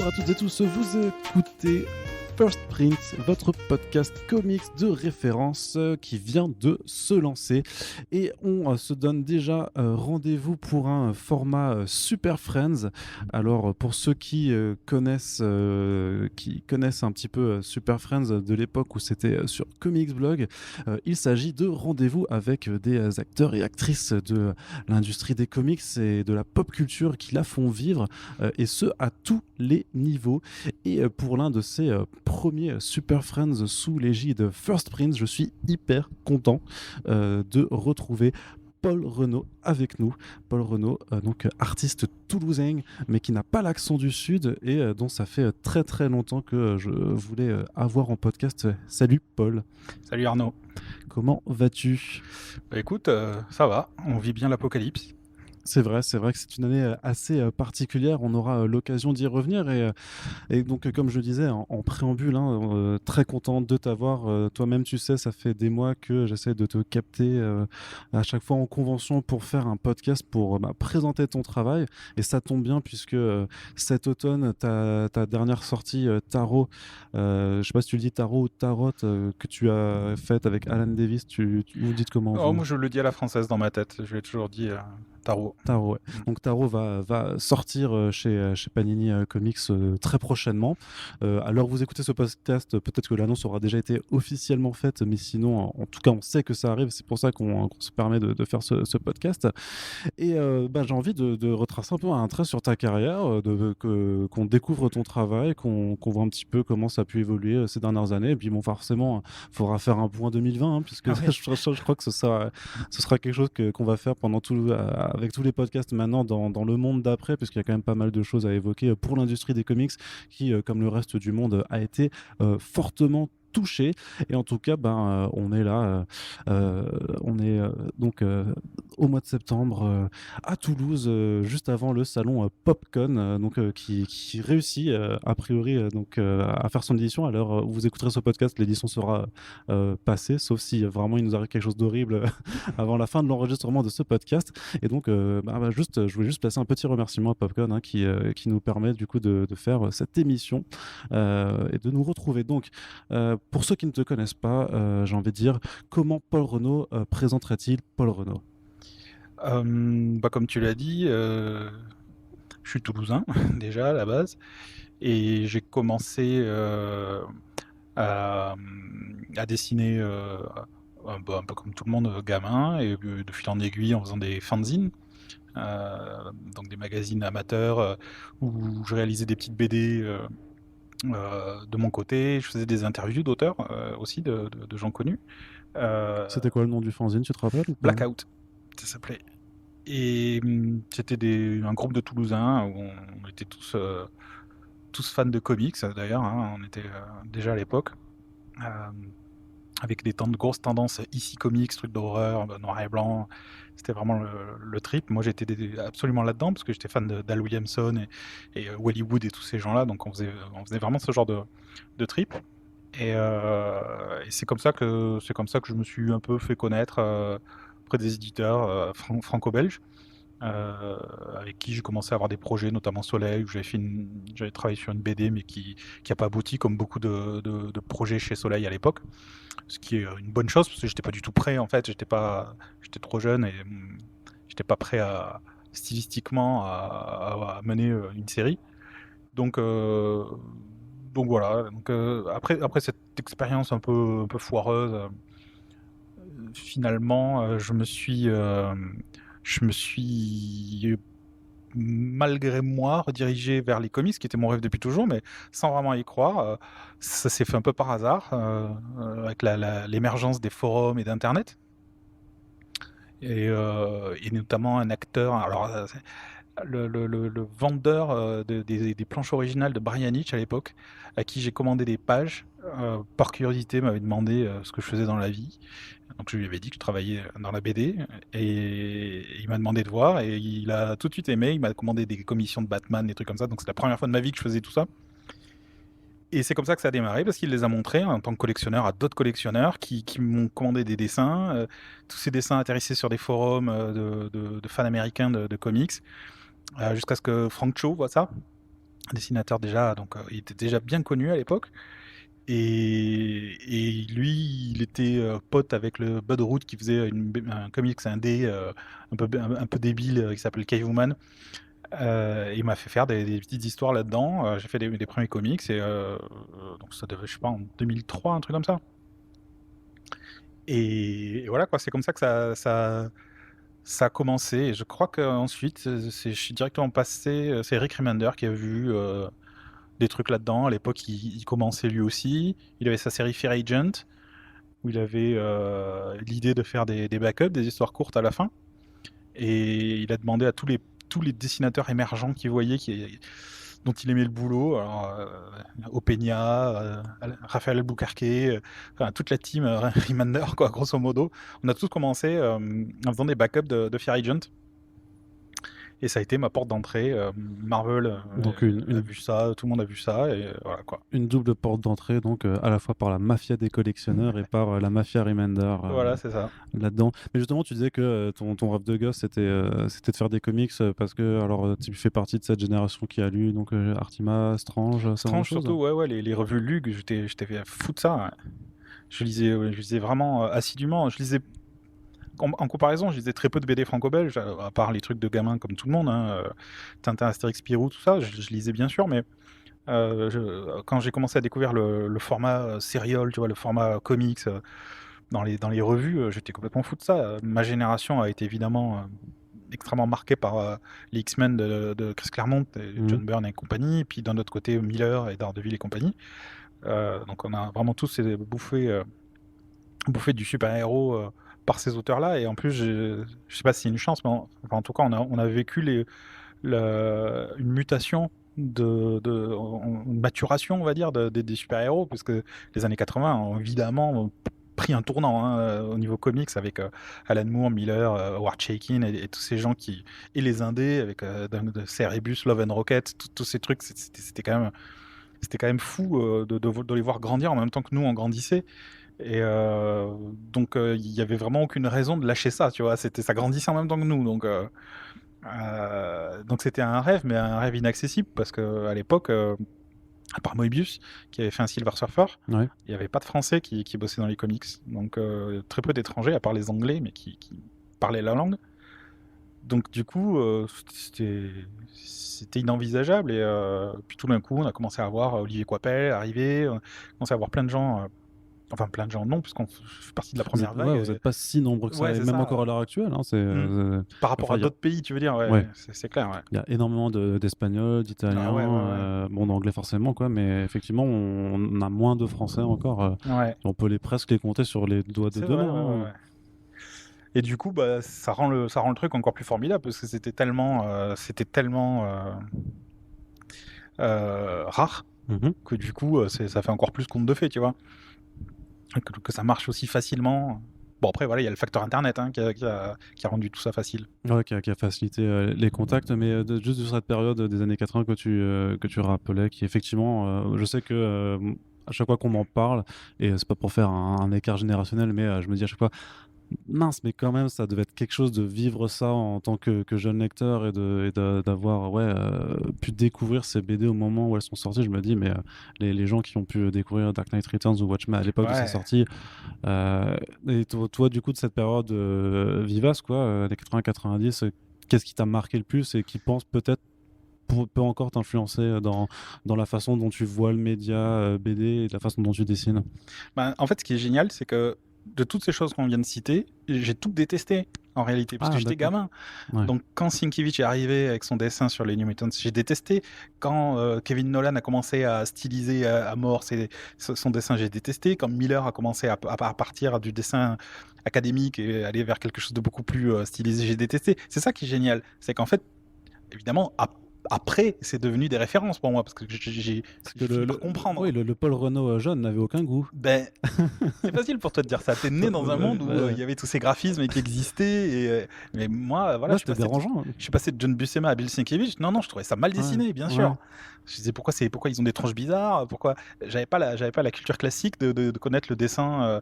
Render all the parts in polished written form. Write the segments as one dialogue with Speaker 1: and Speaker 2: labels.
Speaker 1: Bonjour à toutes et tous, vous écoutez First Print, votre podcast comics de référence qui vient de se lancer et on se donne déjà rendez-vous pour un format Super Friends. Alors pour ceux qui connaissent un petit peu Super Friends de l'époque où c'était sur Comics Blog, il s'agit de rendez-vous avec des acteurs et actrices de l'industrie des comics et de la pop culture qui la font vivre, et ce à tous les niveaux. Et pour l'un de ces premiers Super Friends sous l'égide First Print, je suis hyper content de retrouver Paul Renaud avec nous. Paul Renaud, donc artiste toulousain, mais qui n'a pas l'accent du Sud et dont ça fait très très longtemps que je voulais avoir en podcast. Salut Paul.
Speaker 2: Salut Arnaud.
Speaker 1: Comment vas-tu ?
Speaker 2: Bah écoute, ça va, on vit bien l'apocalypse.
Speaker 1: C'est vrai que c'est une année assez particulière. On aura l'occasion d'y revenir. Et donc, comme je disais en préambule, très content de t'avoir. Toi-même, tu sais, ça fait des mois que j'essaie de te capter à chaque fois en convention pour faire un podcast pour présenter ton travail. Et ça tombe bien puisque cet automne, ta dernière sortie Tarot, je sais pas si tu le dis Tarot ou Tarot, que tu as faite avec Alan Davis, tu vous dites comment
Speaker 2: Oh,
Speaker 1: vous ?
Speaker 2: moi je le dis à la française dans ma tête, je l'ai toujours dit Tarot.
Speaker 1: Tarot, ouais. Donc Tarot va sortir chez Panini Comics très prochainement. Alors vous écoutez ce podcast, peut-être que l'annonce aura déjà été officiellement faite, mais sinon, en tout cas, on sait que ça arrive. C'est pour ça qu'on se permet de faire ce podcast. Et j'ai envie de retracer un peu un trait sur ta carrière, qu'on découvre ton travail, qu'on voit un petit peu comment ça a pu évoluer ces dernières années. Et puis bon, forcément, il faudra faire un point 2020, puisque je crois que ce sera quelque chose qu'on va faire pendant avec tous les podcasts maintenant dans le monde d'après, puisqu'il y a quand même pas mal de choses à évoquer pour l'industrie des comics qui, comme le reste du monde, a été fortement touché. Et en tout cas, on est là, on est donc au mois de septembre à Toulouse, juste avant le salon PopCon, qui réussit a priori à faire son édition. Alors, vous écouterez ce podcast, l'édition sera passée, sauf si vraiment il nous arrive quelque chose d'horrible avant la fin de l'enregistrement de ce podcast. Et donc, je voulais juste placer un petit remerciement à PopCon qui nous permet du coup de faire cette émission et de nous retrouver. Donc, pour ceux qui ne te connaissent pas, j'ai envie de dire, comment Paul Renaud présenterait-il Paul Renaud ?
Speaker 2: Comme tu l'as dit, je suis toulousain déjà à la base, et j'ai commencé à dessiner un peu comme tout le monde, gamin, et de fil en aiguille en faisant des fanzines. Donc des magazines amateurs où je réalisais des petites BD de mon côté. Je faisais des interviews d'auteurs aussi, de gens connus.
Speaker 1: C'était quoi le nom du fanzine, tu te rappelles ou pas ?
Speaker 2: Blackout, ça s'appelait. Et c'était un groupe de Toulousains où on était tous fans de comics d'ailleurs, on était déjà à l'époque. Avec des grosses tendances ici comics, trucs d'horreur, noir et blanc. C'était vraiment le trip. Moi, j'étais absolument là-dedans parce que j'étais fan d'Al Williamson et Hollywood et tous ces gens-là. Donc, on faisait vraiment ce genre de trip. Et c'est comme ça que je me suis un peu fait connaître auprès des éditeurs franco-belges. Avec qui j'ai commencé à avoir des projets, notamment Soleil, où j'avais travaillé sur une BD, mais qui n'a pas abouti, comme beaucoup de projets chez Soleil à l'époque. Ce qui est une bonne chose, parce que j'étais pas du tout prêt, en fait. J'étais trop jeune et j'étais pas prêt stylistiquement à mener une série. Donc voilà. Donc, après cette expérience un peu foireuse, finalement, je me suis malgré moi redirigé vers les comics, qui était mon rêve depuis toujours, mais sans vraiment y croire. Ça s'est fait un peu par hasard, avec l'émergence des forums et d'internet, et notamment un acteur. Alors le vendeur des planches originales de Brian Hitch à l'époque, à qui j'ai commandé des pages, par curiosité, m'avait demandé ce que je faisais dans la vie. Donc je lui avais dit que je travaillais dans la BD, et il m'a demandé de voir, et il a tout de suite aimé. Il m'a commandé des commissions de Batman, des trucs comme ça. Donc c'est la première fois de ma vie que je faisais tout ça. Et c'est comme ça que ça a démarré, parce qu'il les a montrés en tant que collectionneur à d'autres collectionneurs qui m'ont commandé des dessins. Tous ces dessins atterrissaient sur des forums de fans américains de comics, jusqu'à ce que Frank Cho voit ça dessinateur déjà, donc il était déjà bien connu à l'époque. Et lui, il était pote avec le Bud Root qui faisait un comics indé un peu débile qui s'appelle Cavewoman. Il m'a fait faire des petites histoires là-dedans. J'ai fait des premiers comics et donc ça devait, je sais pas, en 2003, un truc comme ça. Et voilà quoi, c'est comme ça que ça a commencé. Et je crois qu'ensuite, je suis directement passé. C'est Rick Remender qui a vu des trucs là-dedans. À l'époque, il commençait lui aussi. Il avait sa série Fear Agent où il avait l'idée de faire des backups, des histoires courtes à la fin. Et il a demandé à tous les dessinateurs émergents qu'il voyait, dont il aimait le boulot, alors, Opeña, Raphaël Albuquerque, enfin, toute la team Remender, quoi, grosso modo. On a tous commencé en faisant des backups de Fear Agent. Et ça a été ma porte d'entrée. Marvel
Speaker 1: Donc
Speaker 2: a vu ça, tout le monde a vu ça, et voilà quoi.
Speaker 1: une double porte d'entrée, donc à la fois par la mafia des collectionneurs et par la mafia Remender
Speaker 2: Voilà, c'est ça.
Speaker 1: là-dedans. Mais justement, tu disais que ton rêve de gosse, c'était de faire des comics parce que alors tu fais partie de cette génération qui a lu donc Artima, Strange, ce genre de
Speaker 2: Strange
Speaker 1: choses.
Speaker 2: surtout, ouais, les revues Lug, j'étais fou de ça. Ouais. Je lisais vraiment assidûment. Je lisais en comparaison, je lisais très peu de BD franco-belge, à part les trucs de gamins comme tout le monde, hein, Tintin, Astérix, Spirou, tout ça, je lisais bien sûr, mais quand j'ai commencé à découvrir le format serial, tu vois, le format comics dans les revues, j'étais complètement fou de ça. Ma génération a été évidemment extrêmement marquée par les X-Men de Chris Claremont et John Byrne et compagnie, et puis d'un autre côté Miller et Daredevil et compagnie. Donc on a vraiment tous bouffé du super-héros par ces auteurs-là. Et en plus, je sais pas si c'est une chance, mais en tout cas, on a vécu une mutation, une maturation, on va dire, des super-héros, parce que les années 80 ont évidemment pris un tournant au niveau comics avec Alan Moore, Miller, Howard Chaykin et tous ces gens et les indés avec de Cerebus, Love and Rocket, tous ces trucs, c'était quand même fou de les voir grandir en même temps que nous on grandissait. Et donc il y avait vraiment aucune raison de lâcher ça, tu vois. Ça grandissait en même temps que nous, donc c'était un rêve, mais un rêve inaccessible parce que à l'époque, à part Moebius qui avait fait un Silver Surfer,
Speaker 1: Ouais.
Speaker 2: il n'y avait pas de Français qui bossaient dans les comics, donc très peu d'étrangers à part les Anglais, mais qui parlaient la langue. Donc du coup, c'était inenvisageable et puis tout d'un coup, on a commencé à voir Olivier Coipel arriver, on a commencé à voir plein de gens. Enfin, plein de gens, non, puisqu'on fait partie de la première vague.
Speaker 1: Ouais, vous n'êtes pas si nombreux que ça,
Speaker 2: Ouais,
Speaker 1: et
Speaker 2: c'est
Speaker 1: même
Speaker 2: ça.
Speaker 1: encore à l'heure actuelle. Hein,
Speaker 2: Par rapport à d'autres pays, tu veux dire, ouais,
Speaker 1: Ouais.
Speaker 2: c'est clair. Ouais.
Speaker 1: Il y a énormément d'Espagnols, d'Italiens, bon, d'anglais forcément, quoi, mais effectivement, on a moins de Français encore.
Speaker 2: Ouais.
Speaker 1: On peut presque les compter sur les doigts de
Speaker 2: C'est
Speaker 1: deux
Speaker 2: vrai,
Speaker 1: mains.
Speaker 2: ouais. Et du coup, bah, ça rend le truc encore plus formidable parce que c'était tellement rare que du coup, ça fait encore plus conte de fées, tu vois. Que ça marche aussi facilement. Bon, après, voilà, il y a le facteur Internet qui a rendu tout ça facile.
Speaker 1: Ouais, qui a facilité les contacts, mais juste de cette période des années 80 que tu rappelais, qui effectivement, je sais que à chaque fois qu'on m'en parle, et c'est pas pour faire un écart générationnel, mais je me dis à chaque fois, mince, mais quand même, ça devait être quelque chose de vivre ça en tant que jeune lecteur et d'avoir pu découvrir ces BD au moment où elles sont sorties. Je me dis, mais les gens qui ont pu découvrir Dark Knight Returns ou Watchmen à l'époque de sa sortie, et toi, du coup, de cette période vivace, quoi, des 80-90, qu'est-ce qui t'a marqué le plus et qui pense peut-être peut encore t'influencer dans la façon dont tu vois le média BD et de la façon dont tu dessines?
Speaker 2: Ben, en fait, ce qui est génial, c'est que de toutes ces choses qu'on vient de citer, j'ai tout détesté en réalité, parce que j'étais gamin.
Speaker 1: Ouais.
Speaker 2: Donc quand Sienkiewicz est arrivé avec son dessin sur les New Mutants, j'ai détesté. Quand Kevin Nolan a commencé à styliser à mort son dessin, j'ai détesté. Quand Miller a commencé à partir du dessin académique et aller vers quelque chose de beaucoup plus stylisé, j'ai détesté. C'est ça qui est génial, c'est qu'en fait, évidemment, après, c'est devenu des références pour moi parce que j'ai fini par comprendre.
Speaker 1: Oui, le Paul Renault jeune n'avait aucun goût.
Speaker 2: Ben, c'est facile pour toi de dire ça. T'es né dans un monde où il y avait tous ces graphismes qui existaient. Mais moi, voilà,
Speaker 1: c'était dérangeant.
Speaker 2: Je suis passé de John Buscema à Bill Sienkiewicz. Non, je trouvais ça mal dessiné, bien sûr. Je disais pourquoi ils ont des tranches bizarres. Pourquoi j'avais pas la culture classique de connaître le dessin.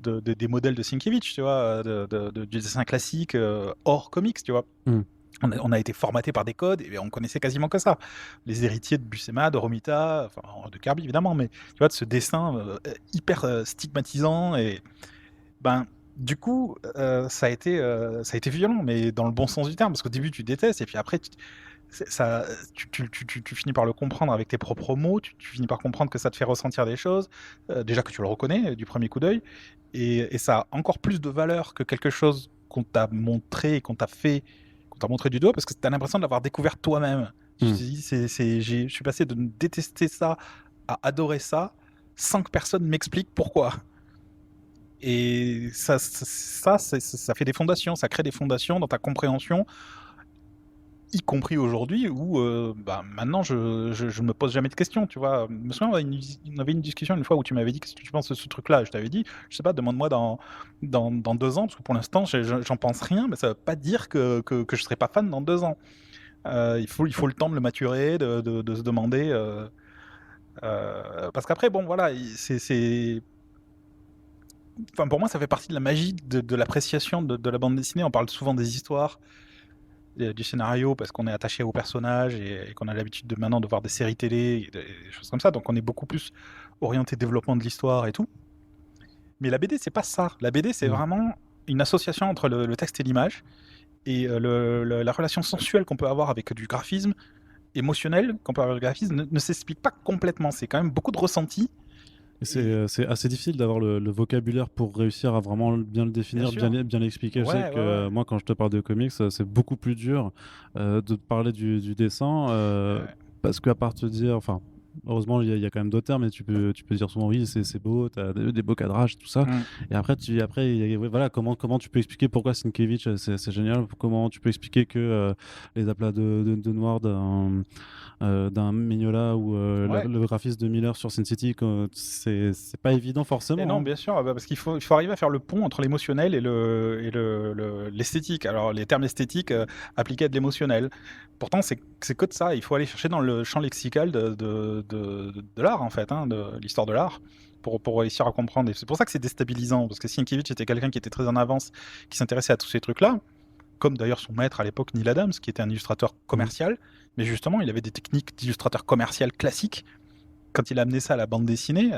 Speaker 2: Des modèles de Sienkiewicz, tu vois, du dessin classique hors comics, tu vois. On a été formaté par des codes et on connaissait quasiment que ça. Les héritiers de Buscema, de Romita, enfin de Kirby évidemment, mais tu vois, de ce dessin hyper stigmatisant et ben du coup ça a été violent, mais dans le bon sens du terme, parce qu'au début tu détestes et puis après ça, tu finis par le comprendre avec tes propres mots, tu finis par comprendre que ça te fait ressentir des choses, déjà que tu le reconnais du premier coup d'œil, et ça a encore plus de valeur que quelque chose qu'on t'a montré, qu'on t'a montré du doigt, parce que tu as l'impression de l'avoir découvert toi-même. Tu te dis, je suis passé de détester ça à adorer ça, sans que personne m'explique pourquoi. Et ça fait des fondations, ça crée des fondations dans ta compréhension, y compris aujourd'hui où maintenant je me pose jamais de questions, tu vois. Je me souviens, on avait une discussion une fois où tu m'avais dit qu'est-ce que tu penses de ce truc-là. Je t'avais dit, je sais pas, demande-moi dans 2 ans, parce que pour l'instant j'en pense rien, mais ça veut pas dire que je serai pas fan dans 2 ans. Il faut le temps de le maturer, de se demander. Parce qu'après, bon, voilà, enfin, pour moi, ça fait partie de la magie de l'appréciation de la bande dessinée. On parle souvent des histoires, du scénario, parce qu'on est attaché aux personnages et qu'on a l'habitude de maintenant de voir des séries télé, et des choses comme ça. Donc on est beaucoup plus orienté développement de l'histoire et tout. Mais la BD, c'est pas ça. La BD, c'est vraiment une association entre le texte et l'image, et la relation sensuelle qu'on peut avoir avec du graphisme, émotionnel qu'on peut avoir avec le graphisme, ne s'explique pas complètement. C'est quand même beaucoup de ressenti.
Speaker 1: C'est assez difficile d'avoir le vocabulaire pour réussir à vraiment bien le définir, bien l'expliquer. Je sais que moi, quand je te parle de comics, c'est beaucoup plus dur de te parler du dessin parce qu'à part te dire, enfin, heureusement, il y a quand même d'autres termes, mais tu peux dire souvent oui, c'est beau, t'as des beaux cadrages, tout ça. Et après, voilà, comment tu peux expliquer pourquoi Sienkiewicz, c'est génial, comment tu peux expliquer que les aplats de noir d'un Mignola ou le graphisme de Miller sur Sin City, c'est pas évident forcément.
Speaker 2: Et non, bien sûr, parce qu'il faut arriver à faire le pont entre l'émotionnel et l'esthétique. Alors, les termes esthétiques appliqués à de l'émotionnel. Pourtant, c'est que de ça. Il faut aller chercher dans le champ lexical de l'art, en fait, hein, de l'histoire de l'art, pour réussir à comprendre. Et c'est pour ça que c'est déstabilisant, parce que Sienkiewicz était quelqu'un qui était très en avance, qui s'intéressait à tous ces trucs-là, comme d'ailleurs son maître à l'époque, Neil Adams, qui était un illustrateur commercial. Mais justement, il avait des techniques d'illustrateur commercial classiques. Quand il a amené ça à la bande dessinée,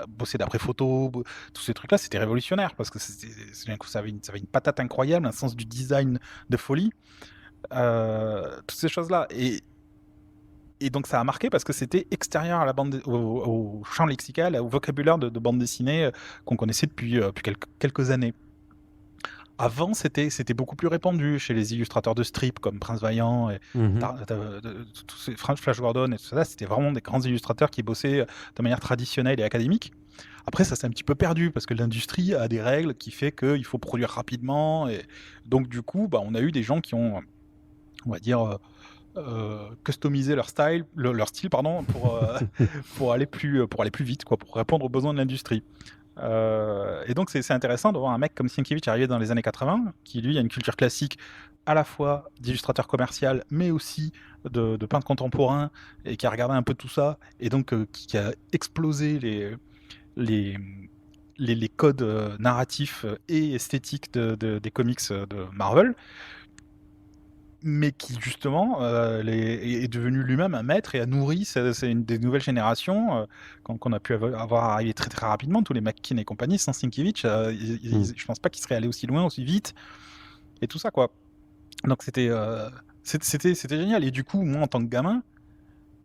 Speaker 2: bosser d'après photo, tous ces trucs-là, c'était révolutionnaire, parce que ça avait une patate incroyable, un sens du design de folie, toutes ces choses-là. Et donc ça a marqué parce que c'était extérieur à la au champ lexical, au vocabulaire de bande dessinée qu'on connaissait depuis quelques années. Avant, c'était beaucoup plus répandu chez les illustrateurs de strip comme Prince Vaillant et tous ces Flash Gordon et tout ça. C'était vraiment des grands illustrateurs qui bossaient de manière traditionnelle et académique. Après, ça s'est un petit peu perdu parce que l'industrie a des règles qui fait qu'il faut produire rapidement. Et donc, du coup, on a eu des gens qui ont, on va dire, customisé leur style, pardon, pour aller plus vite, quoi, pour répondre aux besoins de l'industrie. Et donc c'est intéressant de voir un mec comme Sienkiewicz arriver dans les années 80, qui lui a une culture classique à la fois d'illustrateur commercial, mais aussi de peintre contemporain, et qui a regardé un peu tout ça, et donc qui a explosé les codes narratifs et esthétiques des comics de Marvel, mais qui justement est devenu lui-même un maître et a nourri c'est une des nouvelles générations qu'on a pu avoir arrivé très très rapidement, tous les McKean et compagnie. Sans Sienkiewicz, je pense pas qu'ils seraient allés aussi loin, aussi vite, et tout ça, quoi. Donc c'était génial. Et du coup, moi en tant que gamin,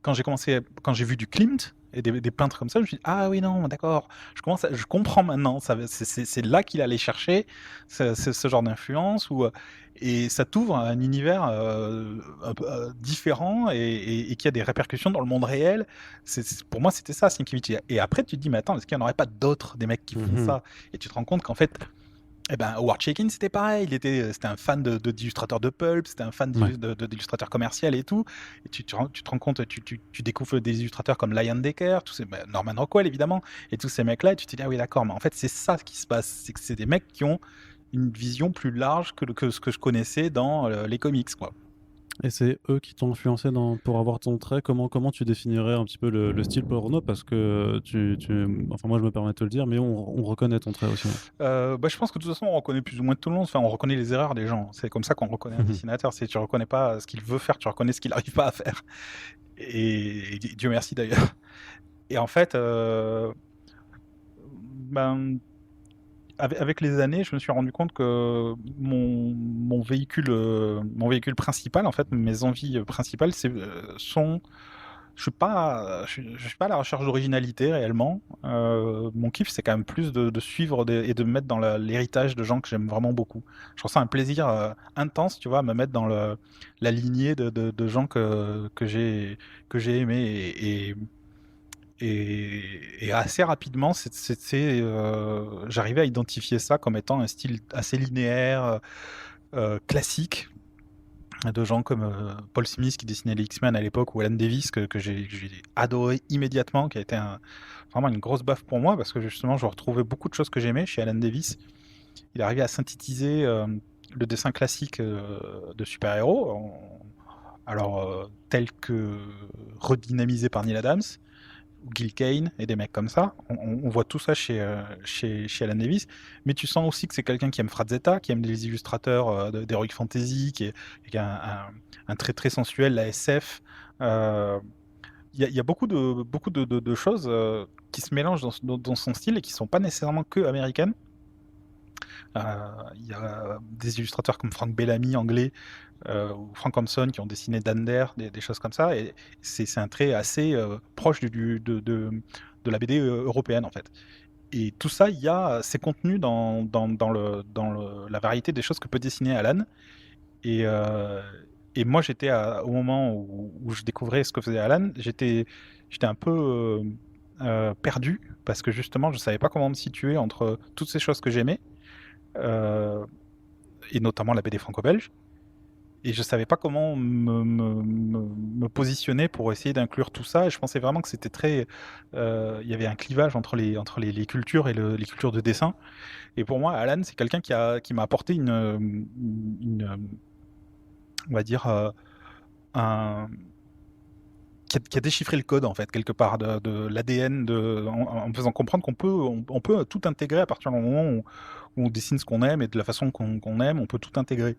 Speaker 2: quand j'ai vu du Klimt et des peintres comme ça, je me suis dit, ah oui, non, d'accord, je comprends maintenant. C'est là qu'il allait chercher ce genre d'influence, et ça t'ouvre à un univers un peu différent, et qui a des répercussions dans le monde réel. Pour moi, c'était ça, Sienkiewicz. Et après, tu te dis, mais attends, est-ce qu'il n'y en aurait pas d'autres, des mecs qui font ça? Et tu te rends compte qu'en fait, Howard Chaykin, c'était pareil. C'était un fan d'illustrateur de pulp, c'était un fan d'illustrateur commercial et tout. Et tu te rends compte, tu découvres des illustrateurs comme Lion Decker, Norman Rockwell évidemment, et tous ces mecs-là, et tu te dis, ah oui, d'accord, mais en fait, c'est ça qui se passe. C'est que c'est des mecs qui ont une vision plus large que ce que je connaissais dans les comics, quoi.
Speaker 1: Et c'est eux qui t'ont influencé pour avoir ton trait. Comment tu définirais un petit peu le style Paul parce que enfin moi je me permets de te le dire, mais on reconnaît ton trait aussi, hein.
Speaker 2: Je pense que de toute façon, on reconnaît plus ou moins tout le monde. Enfin, on reconnaît les erreurs des gens. C'est comme ça qu'on reconnaît un dessinateur. C'est tu reconnais pas ce qu'il veut faire, tu reconnais ce qu'il n'arrive pas à faire. Et Dieu merci d'ailleurs. Et en fait, ben, avec les années, je me suis rendu compte que mon véhicule principal, en fait, mes envies principales, sont. Je suis pas à la recherche d'originalité réellement. Mon kiff, c'est quand même plus de suivre et de me mettre dans l'héritage de gens que j'aime vraiment beaucoup. Je ressens un plaisir intense, tu vois, à me mettre dans la lignée de gens que j'ai aimés et assez rapidement, j'arrivais à identifier ça comme étant un style assez linéaire, classique, de gens comme Paul Smith qui dessinait les X-Men à l'époque, ou Alan Davis que j'ai adoré immédiatement, qui a été vraiment une grosse baffe pour moi, parce que justement je retrouvais beaucoup de choses que j'aimais chez Alan Davis. Il arrivait à synthétiser le dessin classique de super-héros, tel que redynamisé par Neil Adams, ou Gil Kane et des mecs comme ça. On voit tout ça chez Alan Davis, mais tu sens aussi que c'est quelqu'un qui aime Frazetta, qui aime les illustrateurs d'Heroic Fantasy, qui a un trait très sensuel, la SF. Il y a beaucoup de choses qui se mélangent dans son style et qui sont pas nécessairement que américaines. Il y a des illustrateurs comme Frank Bellamy, anglais, ou Frank Thompson qui ont dessiné Dander, des choses comme ça, et c'est un trait assez proche de la BD européenne en fait. Et tout ça, c'est contenu dans la variété des choses que peut dessiner Alan. Et, euh, et moi, au moment où je découvrais ce que faisait Alan, j'étais un peu perdu parce que justement, je savais pas comment me situer entre toutes ces choses que j'aimais, euh, et notamment la BD franco-belge. Et je savais pas comment me positionner pour essayer d'inclure tout ça. Et je pensais vraiment que c'était très. Il y avait un clivage entre les cultures et les cultures de dessin. Et pour moi, Alan, c'est quelqu'un qui m'a apporté on va dire, un, qui a déchiffré le code en fait quelque part de l'ADN en me faisant comprendre qu'on peut tout intégrer à partir du moment où on dessine ce qu'on aime et de la façon qu'on aime, on peut tout intégrer.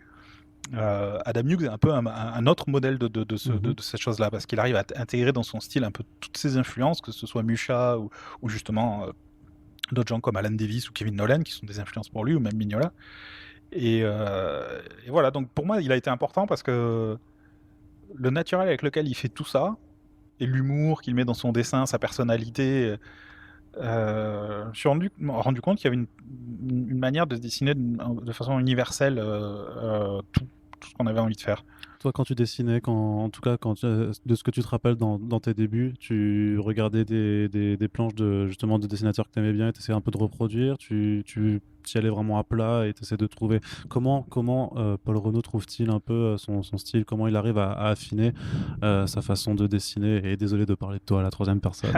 Speaker 2: Adam Hughes est un peu un autre modèle de cette chose-là, parce qu'il arrive à intégrer dans son style un peu toutes ses influences, que ce soit Musha ou justement d'autres gens comme Alan Davis ou Kevin Nolan, qui sont des influences pour lui, ou même Mignola. Et voilà, donc pour moi, il a été important parce que le naturel avec lequel il fait tout ça, et l'humour qu'il met dans son dessin, sa personnalité, je me suis rendu compte qu'il y avait une manière de se dessiner de façon universelle tout ce qu'on avait envie de faire.
Speaker 1: Toi, quand tu dessinais, en tout cas, de ce que tu te rappelles dans tes débuts, tu regardais des planches justement de dessinateurs que tu aimais bien et tu essayais un peu de reproduire, tu y allais vraiment à plat et tu essaies de trouver comment Paul Renaud trouve-t-il un peu son style, comment il arrive à affiner sa façon de dessiner. Et désolé de parler de toi à la troisième personne.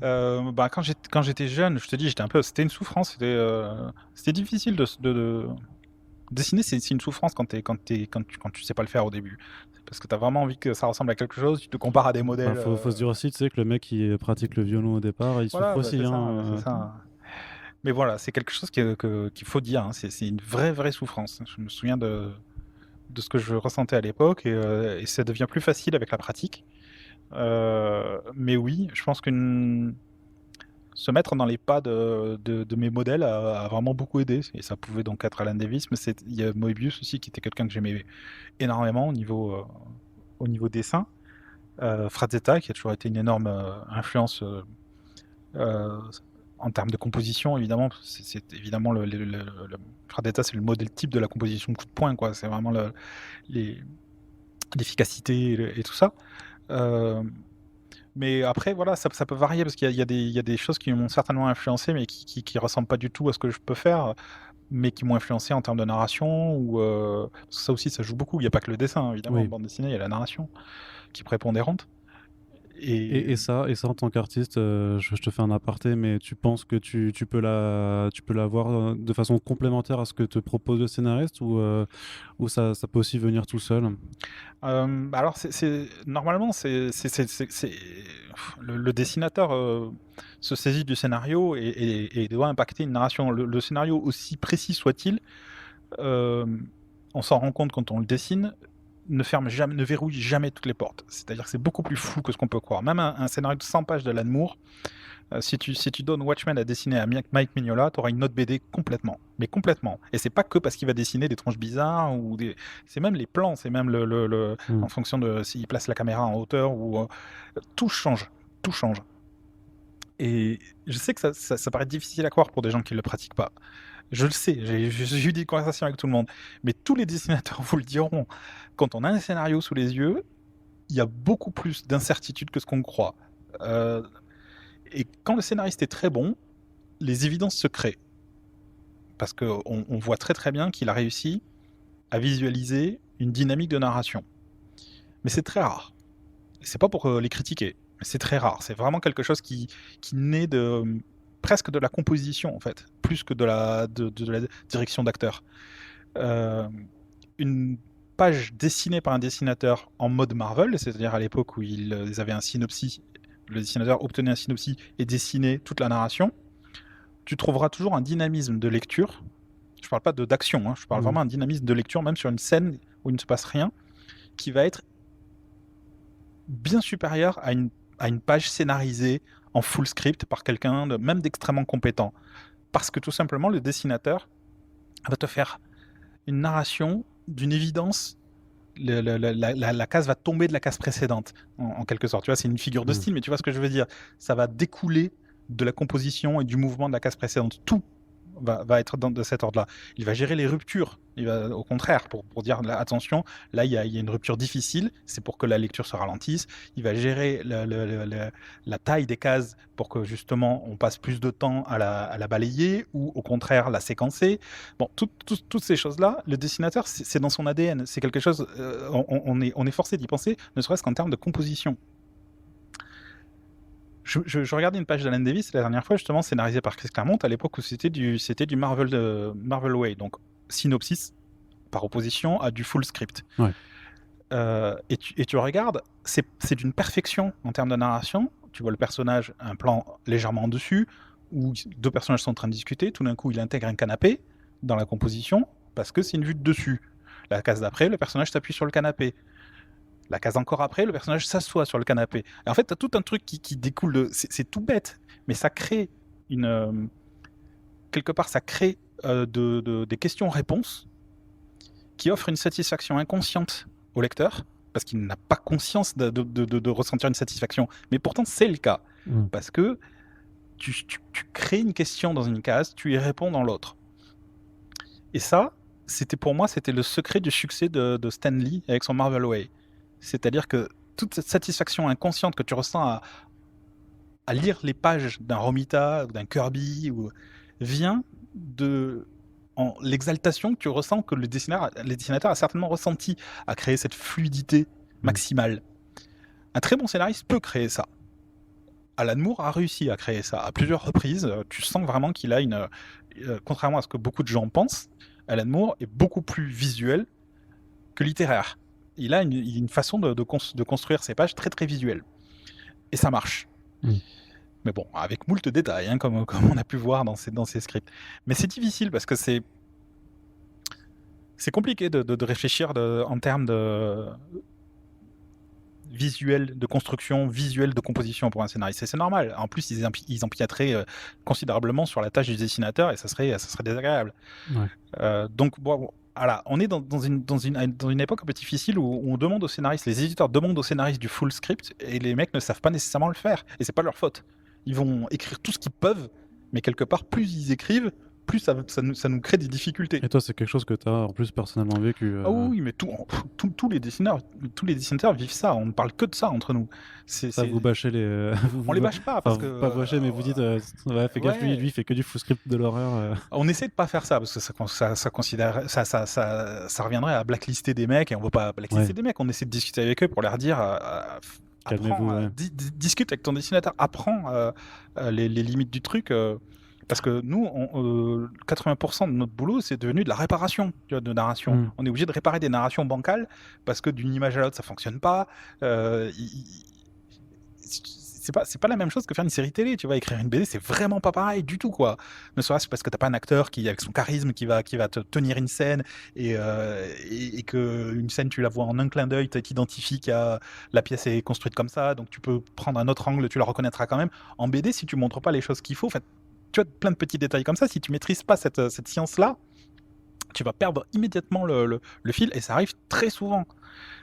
Speaker 2: Quand j'étais jeune, je te dis, c'était une souffrance, c'était difficile de dessiner, c'est une souffrance quand tu sais pas le faire au début. C'est parce que tu as vraiment envie que ça ressemble à quelque chose, tu te compares à des
Speaker 1: Bah,
Speaker 2: modèles.
Speaker 1: faut se dire aussi, tu sais, que le mec qui pratique le violon au départ, il souffre
Speaker 2: Voilà,
Speaker 1: aussi,
Speaker 2: c'est ça,
Speaker 1: hein.
Speaker 2: c'est ça. Mais voilà, c'est quelque chose qu'il faut dire, hein, c'est une vraie souffrance. Je me souviens de ce que je ressentais à l'époque, et ça devient plus facile avec la pratique. Mais oui, je pense qu'une se mettre dans les pas de mes modèles a vraiment beaucoup aidé. Et ça pouvait donc être Alan Davis, mais il y a Moebius aussi qui était quelqu'un que j'aimais énormément au niveau dessin. Frazetta qui a toujours été une énorme influence euh, en termes de composition, évidemment. C'est évidemment Frazetta, c'est le modèle type de la composition coup de poing, quoi. C'est vraiment les- l'efficacité et tout ça. Euh, Mais après, voilà, ça peut varier parce qu'il y a des choses qui m'ont certainement influencé, mais qui ressemblent pas du tout à ce que je peux faire, mais qui m'ont influencé en termes de narration. Parce que ça aussi, ça joue beaucoup. Il n'y a pas que le dessin, évidemment, en
Speaker 1: Oui.
Speaker 2: bande dessinée, il y a la narration qui est prépondérante. Et
Speaker 1: Et ça, en tant qu'artiste, je te fais un aparté, mais tu penses que tu peux tu peux l'avoir de façon complémentaire à ce que te propose le scénariste ou ça peut aussi venir tout seul?
Speaker 2: alors normalement le dessinateur se saisit du scénario et doit impacter une narration. Le scénario, aussi précis soit-il, euh, on s'en rend compte quand on le dessine, ne verrouille jamais toutes les portes. C'est-à-dire que c'est beaucoup plus flou que ce qu'on peut croire. Même un scénario de 100 pages d'Alan Moore, si tu donnes Watchmen à dessiner à Mike Mignola, tu auras une autre BD complètement. Mais complètement. Et c'est pas que parce qu'il va dessiner des tronches bizarres, c'est même les plans, c'est même
Speaker 1: Mm.
Speaker 2: en fonction de s'il place la caméra en hauteur, ou tout change. Tout change. Et je sais que ça paraît difficile à croire pour des gens qui ne le pratiquent pas. Je le sais, j'ai eu des conversations avec tout le monde. Mais tous les dessinateurs vous le diront. Quand on a un scénario sous les yeux, il y a beaucoup plus d'incertitude que ce qu'on croit. Euh, et quand le scénariste est très bon, les évidences se créent. Parce qu'on voit très très bien qu'il a réussi à visualiser une dynamique de narration. Mais c'est très rare. C'est pas pour les critiquer, mais c'est très rare. C'est vraiment quelque chose qui naît presque de la composition, en fait, plus que de la direction d'acteur. Une page dessinée par un dessinateur en mode Marvel, c'est-à-dire à l'époque où ils avaient un synopsis, le dessinateur obtenait un synopsis et dessinait toute la narration, tu trouveras toujours un dynamisme de lecture. Je parle pas d'action, hein, je parle vraiment d'un dynamisme de lecture, même sur une scène où il ne se passe rien, qui va être bien supérieur à une page scénarisée en full script par quelqu'un même d'extrêmement compétent. Parce que tout simplement, le dessinateur va te faire une narration d'une évidence. La case va tomber de la case précédente, en quelque sorte. Tu vois, c'est une figure de style, mais tu vois ce que je veux dire. Ça va découler de la composition et du mouvement de la case précédente. Tout va être de cet ordre-là. Il va gérer les ruptures. Il va, au contraire, pour dire là, attention, là il y a une rupture difficile, c'est pour que la lecture se ralentisse. Il va gérer la taille des cases pour que justement on passe plus de temps à la balayer ou au contraire la séquencer. Bon, toutes ces choses-là, le dessinateur, c'est dans son ADN. C'est quelque chose, on est forcé d'y penser, ne serait-ce qu'en termes de composition. Je regardais une page d'Alan Davis la dernière fois, justement, scénarisée par Chris Claremont, à l'époque où c'était du Marvel Way, donc synopsis par opposition à du full script.
Speaker 1: Ouais.
Speaker 2: Et tu regardes, c'est d'une perfection en termes de narration. Tu vois le personnage, un plan légèrement en dessus, où deux personnages sont en train de discuter, tout d'un coup il intègre un canapé dans la composition, parce que c'est une vue de dessus. La case d'après, le personnage s'appuie sur le canapé. La case encore après, le personnage s'assoit sur le canapé. Et en fait, tu as tout un truc qui découle de... C'est tout bête, mais ça crée quelque part, ça crée des questions-réponses qui offrent une satisfaction inconsciente au lecteur, parce qu'il n'a pas conscience de ressentir une satisfaction. Mais pourtant, c'est le cas. Parce que tu crées une question dans une case, tu y réponds dans l'autre. Et ça, pour moi, c'était le secret du succès de Stan Lee avec son Marvel Way. C'est-à-dire que toute cette satisfaction inconsciente que tu ressens à lire les pages d'un Romita ou d'un Kirby vient de l'exaltation que tu ressens que le dessinateur a certainement ressenti à créer cette fluidité maximale. Un très bon scénariste peut créer ça. Alan Moore a réussi à créer ça à plusieurs reprises. Tu sens vraiment qu'il a contrairement à ce que beaucoup de gens pensent, Alan Moore est beaucoup plus visuel que littéraire. Il a une façon de construire ses pages très très visuelle. Et ça marche. Mais bon, avec moult détails, hein, comme on a pu voir dans ces scripts. Mais c'est difficile parce que c'est compliqué de réfléchir en termes de visuel, de construction, visuel, de composition pour un scénariste. Et c'est normal. En plus, ils empiéteraient considérablement sur la tâche du dessinateur et ça serait désagréable.
Speaker 1: Ouais.
Speaker 2: Donc, bon, voilà, on est dans une époque un peu difficile où on demande aux scénaristes, les éditeurs demandent aux scénaristes du full script et les mecs ne savent pas nécessairement le faire. Et c'est pas leur faute. Ils vont écrire tout ce qu'ils peuvent, mais quelque part, plus ils écrivent, plus ça nous crée des difficultés.
Speaker 1: Et toi, c'est quelque chose que tu as en plus personnellement vécu
Speaker 2: Ah oui, mais tous les dessinateurs vivent ça. On ne parle que de ça entre nous.
Speaker 1: Vous bâchez les.
Speaker 2: On les bâche pas parce que.
Speaker 1: Pas bâcher, mais vous dites, ouais, fais gaffe, lui, il fait que du full script de l'horreur.
Speaker 2: On essaie de pas faire ça parce que ça reviendrait à blacklister des mecs et on veut pas blacklister des mecs. On essaie de discuter avec eux pour leur dire
Speaker 1: calmez-vous, ouais.
Speaker 2: Discute avec ton dessinateur, apprends les limites du truc. Parce que nous, 80% de notre boulot, c'est devenu de la réparation, tu vois, de narration.
Speaker 1: Mm.
Speaker 2: On est obligé de réparer des narrations bancales parce que d'une image à l'autre, ça fonctionne pas. C'est pas la même chose que faire une série télé, tu vois. Écrire une BD, c'est vraiment pas pareil du tout, quoi. Ne serait-ce parce que t'as pas un acteur qui, avec son charisme, qui va te tenir une scène et que une scène, tu la vois en un clin d'œil, t'identifies que la pièce est construite comme ça, donc tu peux prendre un autre angle, tu la reconnaîtras quand même. En BD, si tu montres pas les choses qu'il faut, en fait, tu as plein de petits détails comme ça. Si tu maîtrises pas cette science-là, tu vas perdre immédiatement le fil, et ça arrive très souvent.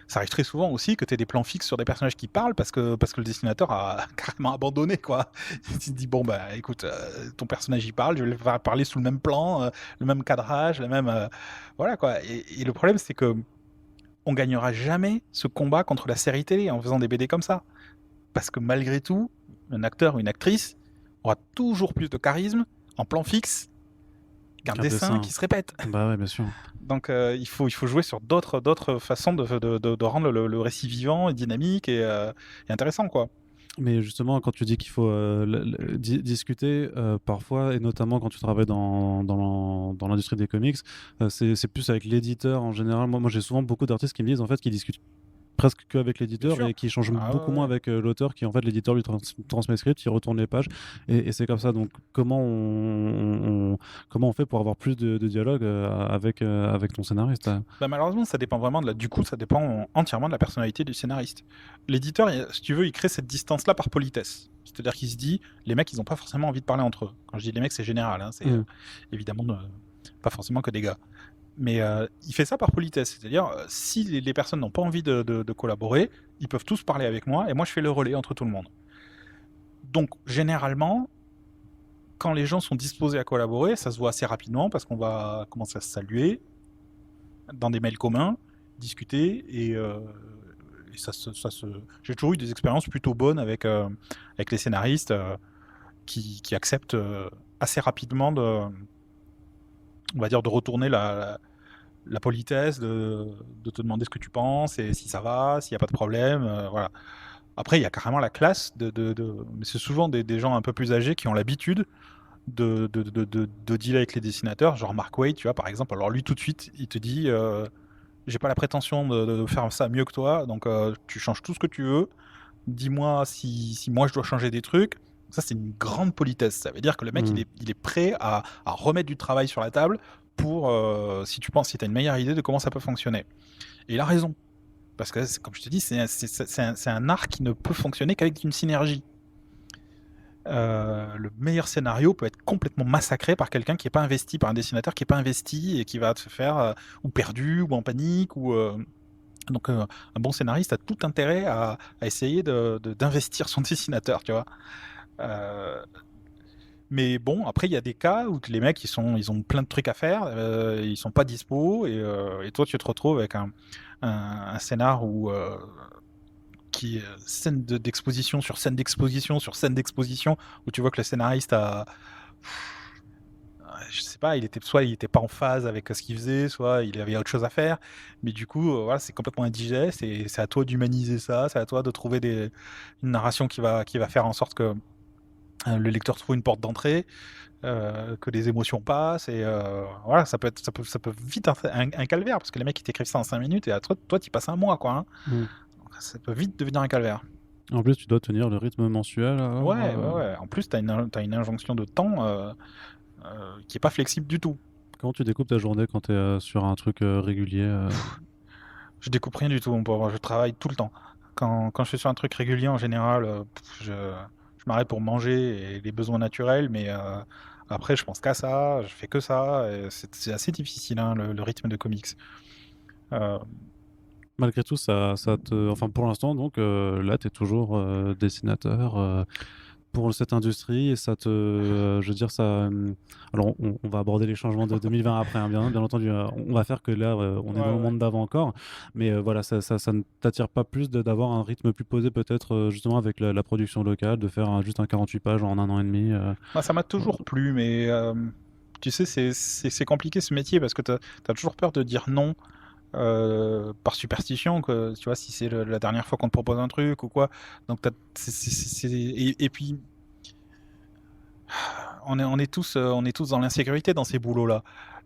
Speaker 2: Ça arrive très souvent aussi que tu aies des plans fixes sur des personnages qui parlent parce que le dessinateur a carrément abandonné, quoi. Il se dit, bon, bah écoute, ton personnage y parle, je vais le faire parler sous le même plan, le même cadrage, le même. Voilà, quoi. Et le problème, c'est que on gagnera jamais ce combat contre la série télé en faisant des BD comme ça. Parce que malgré tout, un acteur ou une actrice aura toujours plus de charisme en plan fixe qu'un dessin qui se répète.
Speaker 1: Bah ouais, bien sûr.
Speaker 2: Donc il faut jouer sur d'autres façons de rendre le récit vivant et dynamique et intéressant, quoi.
Speaker 1: Mais justement, quand tu dis qu'il faut discuter, parfois, et notamment quand tu travailles dans l'industrie des comics, c'est plus avec l'éditeur en général. Moi j'ai souvent beaucoup d'artistes qui me disent en fait qu'ils discutent presque qu'avec l'éditeur et qui échangent beaucoup moins avec l'auteur, qui en fait l'éditeur lui transmet le script, il retourne les pages et c'est comme ça. Donc comment on fait pour avoir plus de dialogue avec ton scénariste?
Speaker 2: Bah, malheureusement, ça dépend vraiment du coup, ça dépend entièrement de la personnalité du scénariste. L'éditeur, si tu veux, il crée cette distance-là par politesse. C'est-à-dire qu'il se dit, les mecs, ils n'ont pas forcément envie de parler entre eux. Quand je dis les mecs, c'est général, hein, c'est évidemment pas forcément que des gars. Mais il fait ça par politesse, c'est-à-dire si les personnes n'ont pas envie de collaborer, ils peuvent tous parler avec moi et moi je fais le relais entre tout le monde. Donc généralement, quand les gens sont disposés à collaborer, ça se voit assez rapidement parce qu'on va commencer à se saluer dans des mails communs, discuter et j'ai toujours eu des expériences plutôt bonnes avec les scénaristes qui acceptent assez rapidement on va dire de retourner la politesse, de te demander ce que tu penses et si ça va, s'il n'y a pas de problème, voilà. Après, il y a carrément la classe mais c'est souvent des gens un peu plus âgés qui ont l'habitude de dealer avec les dessinateurs, genre Mark Waid, tu vois, par exemple. Alors lui, tout de suite, il te dit j'ai pas la prétention de faire ça mieux que toi, donc tu changes tout ce que tu veux, dis-moi si moi je dois changer des trucs. Ça, c'est une grande politesse. Ça veut dire que le mec, il est prêt à remettre du travail sur la table pour, si tu as une meilleure idée de comment ça peut fonctionner. Et il a raison. Parce que, comme je te dis, c'est un art qui ne peut fonctionner qu'avec une synergie. Le meilleur scénario peut être complètement massacré par quelqu'un qui n'est pas investi, par un dessinateur qui n'est pas investi et qui va se faire ou perdu ou en panique. Donc un bon scénariste a tout intérêt à essayer d'investir son dessinateur, tu vois. Mais bon, après, il y a des cas où les mecs, ils ont plein de trucs à faire, ils sont pas dispo, et toi, tu te retrouves avec un scénar qui est scène d'exposition sur scène d'exposition sur scène d'exposition, où tu vois que le scénariste je sais pas, soit il était pas en phase avec ce qu'il faisait, soit il avait autre chose à faire, mais du coup, voilà, c'est complètement indigeste, et c'est à toi d'humaniser ça, c'est à toi de trouver une narration qui va faire en sorte que le lecteur trouve une porte d'entrée, que les émotions passent, et voilà, ça peut vite un calvaire, parce que les mecs ils t'écrivent ça en 5 minutes, et à toi tu passes un mois, quoi. Hein. Ça peut vite devenir un calvaire.
Speaker 1: En plus, tu dois tenir le rythme mensuel.
Speaker 2: Ouais. En plus, t'as une injonction de temps qui est pas flexible du tout.
Speaker 1: Comment tu découpes ta journée quand tu es sur un truc régulier
Speaker 2: Je découpe rien du tout, mon pauvre. Je travaille tout le temps. Quand je suis sur un truc régulier, en général, je m'arrête pour manger et les besoins naturels, mais après, je pense qu'à ça, je fais que ça. C'est assez difficile, hein, le rythme de comics.
Speaker 1: Malgré tout, enfin, pour l'instant, donc là, tu es toujours dessinateur pour cette industrie, et je veux dire, alors on va aborder les changements de 2020 après, hein, bien entendu, on va faire que là, on est dans le monde d'avant encore, mais voilà, ça ne t'attire pas plus d'avoir un rythme plus posé, peut-être justement avec la production locale, de faire juste un 48 pages en 1 an et demi
Speaker 2: Ça m'a toujours plu, mais tu sais, c'est compliqué ce métier, parce que tu as toujours peur de dire non par superstition, que tu vois, si c'est la dernière fois qu'on te propose un truc ou quoi. Donc et puis on est tous dans l'insécurité dans ces boulots-là.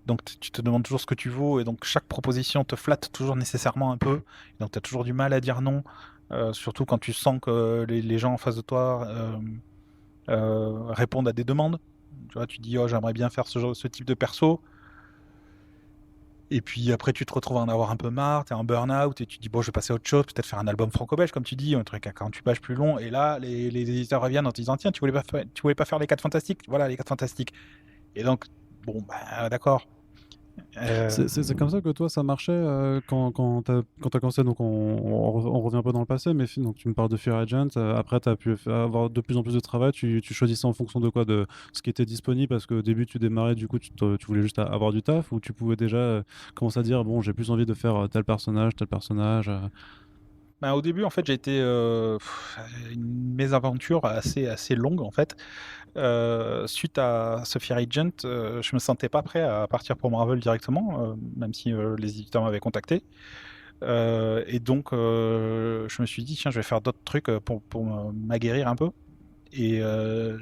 Speaker 2: Donc tu te demandes toujours ce que tu vaux, et donc chaque proposition te flatte toujours nécessairement un peu. Donc tu as toujours du mal à dire non, surtout quand tu sens que les gens en face de toi répondent à des demandes. Tu vois, tu dis oh j'aimerais bien faire ce type de perso. Et puis après, tu te retrouves à en avoir un peu marre, t'es en burn-out, et tu dis, bon, je vais passer à autre chose, peut-être faire un album franco-belge, comme tu dis, un truc à 48 pages plus long. Et là, les éditeurs reviennent en te disant, tiens, tu voulais pas faire les 4 fantastiques? Voilà, les 4 fantastiques. Et donc, bon, bah, d'accord.
Speaker 1: C'est comme ça que toi ça marchait quand t'as commencé, donc on revient un peu dans le passé, mais donc tu me parles de Fear Agent, après t'as pu avoir de plus en plus de travail, tu choisissais en fonction de quoi, de ce qui était disponible, parce qu'au début tu démarrais, du coup tu voulais juste avoir du taf, ou tu pouvais déjà commencer à dire bon j'ai plus envie de faire tel personnage.
Speaker 2: Bah, au début, en fait, j'ai été une mésaventure assez longue, en fait. Suite à Sophia Agent, je me sentais pas prêt à partir pour Marvel directement, même si les éditeurs m'avaient contacté. Et donc, je me suis dit, tiens, je vais faire d'autres trucs pour m'aguerrir un peu. Et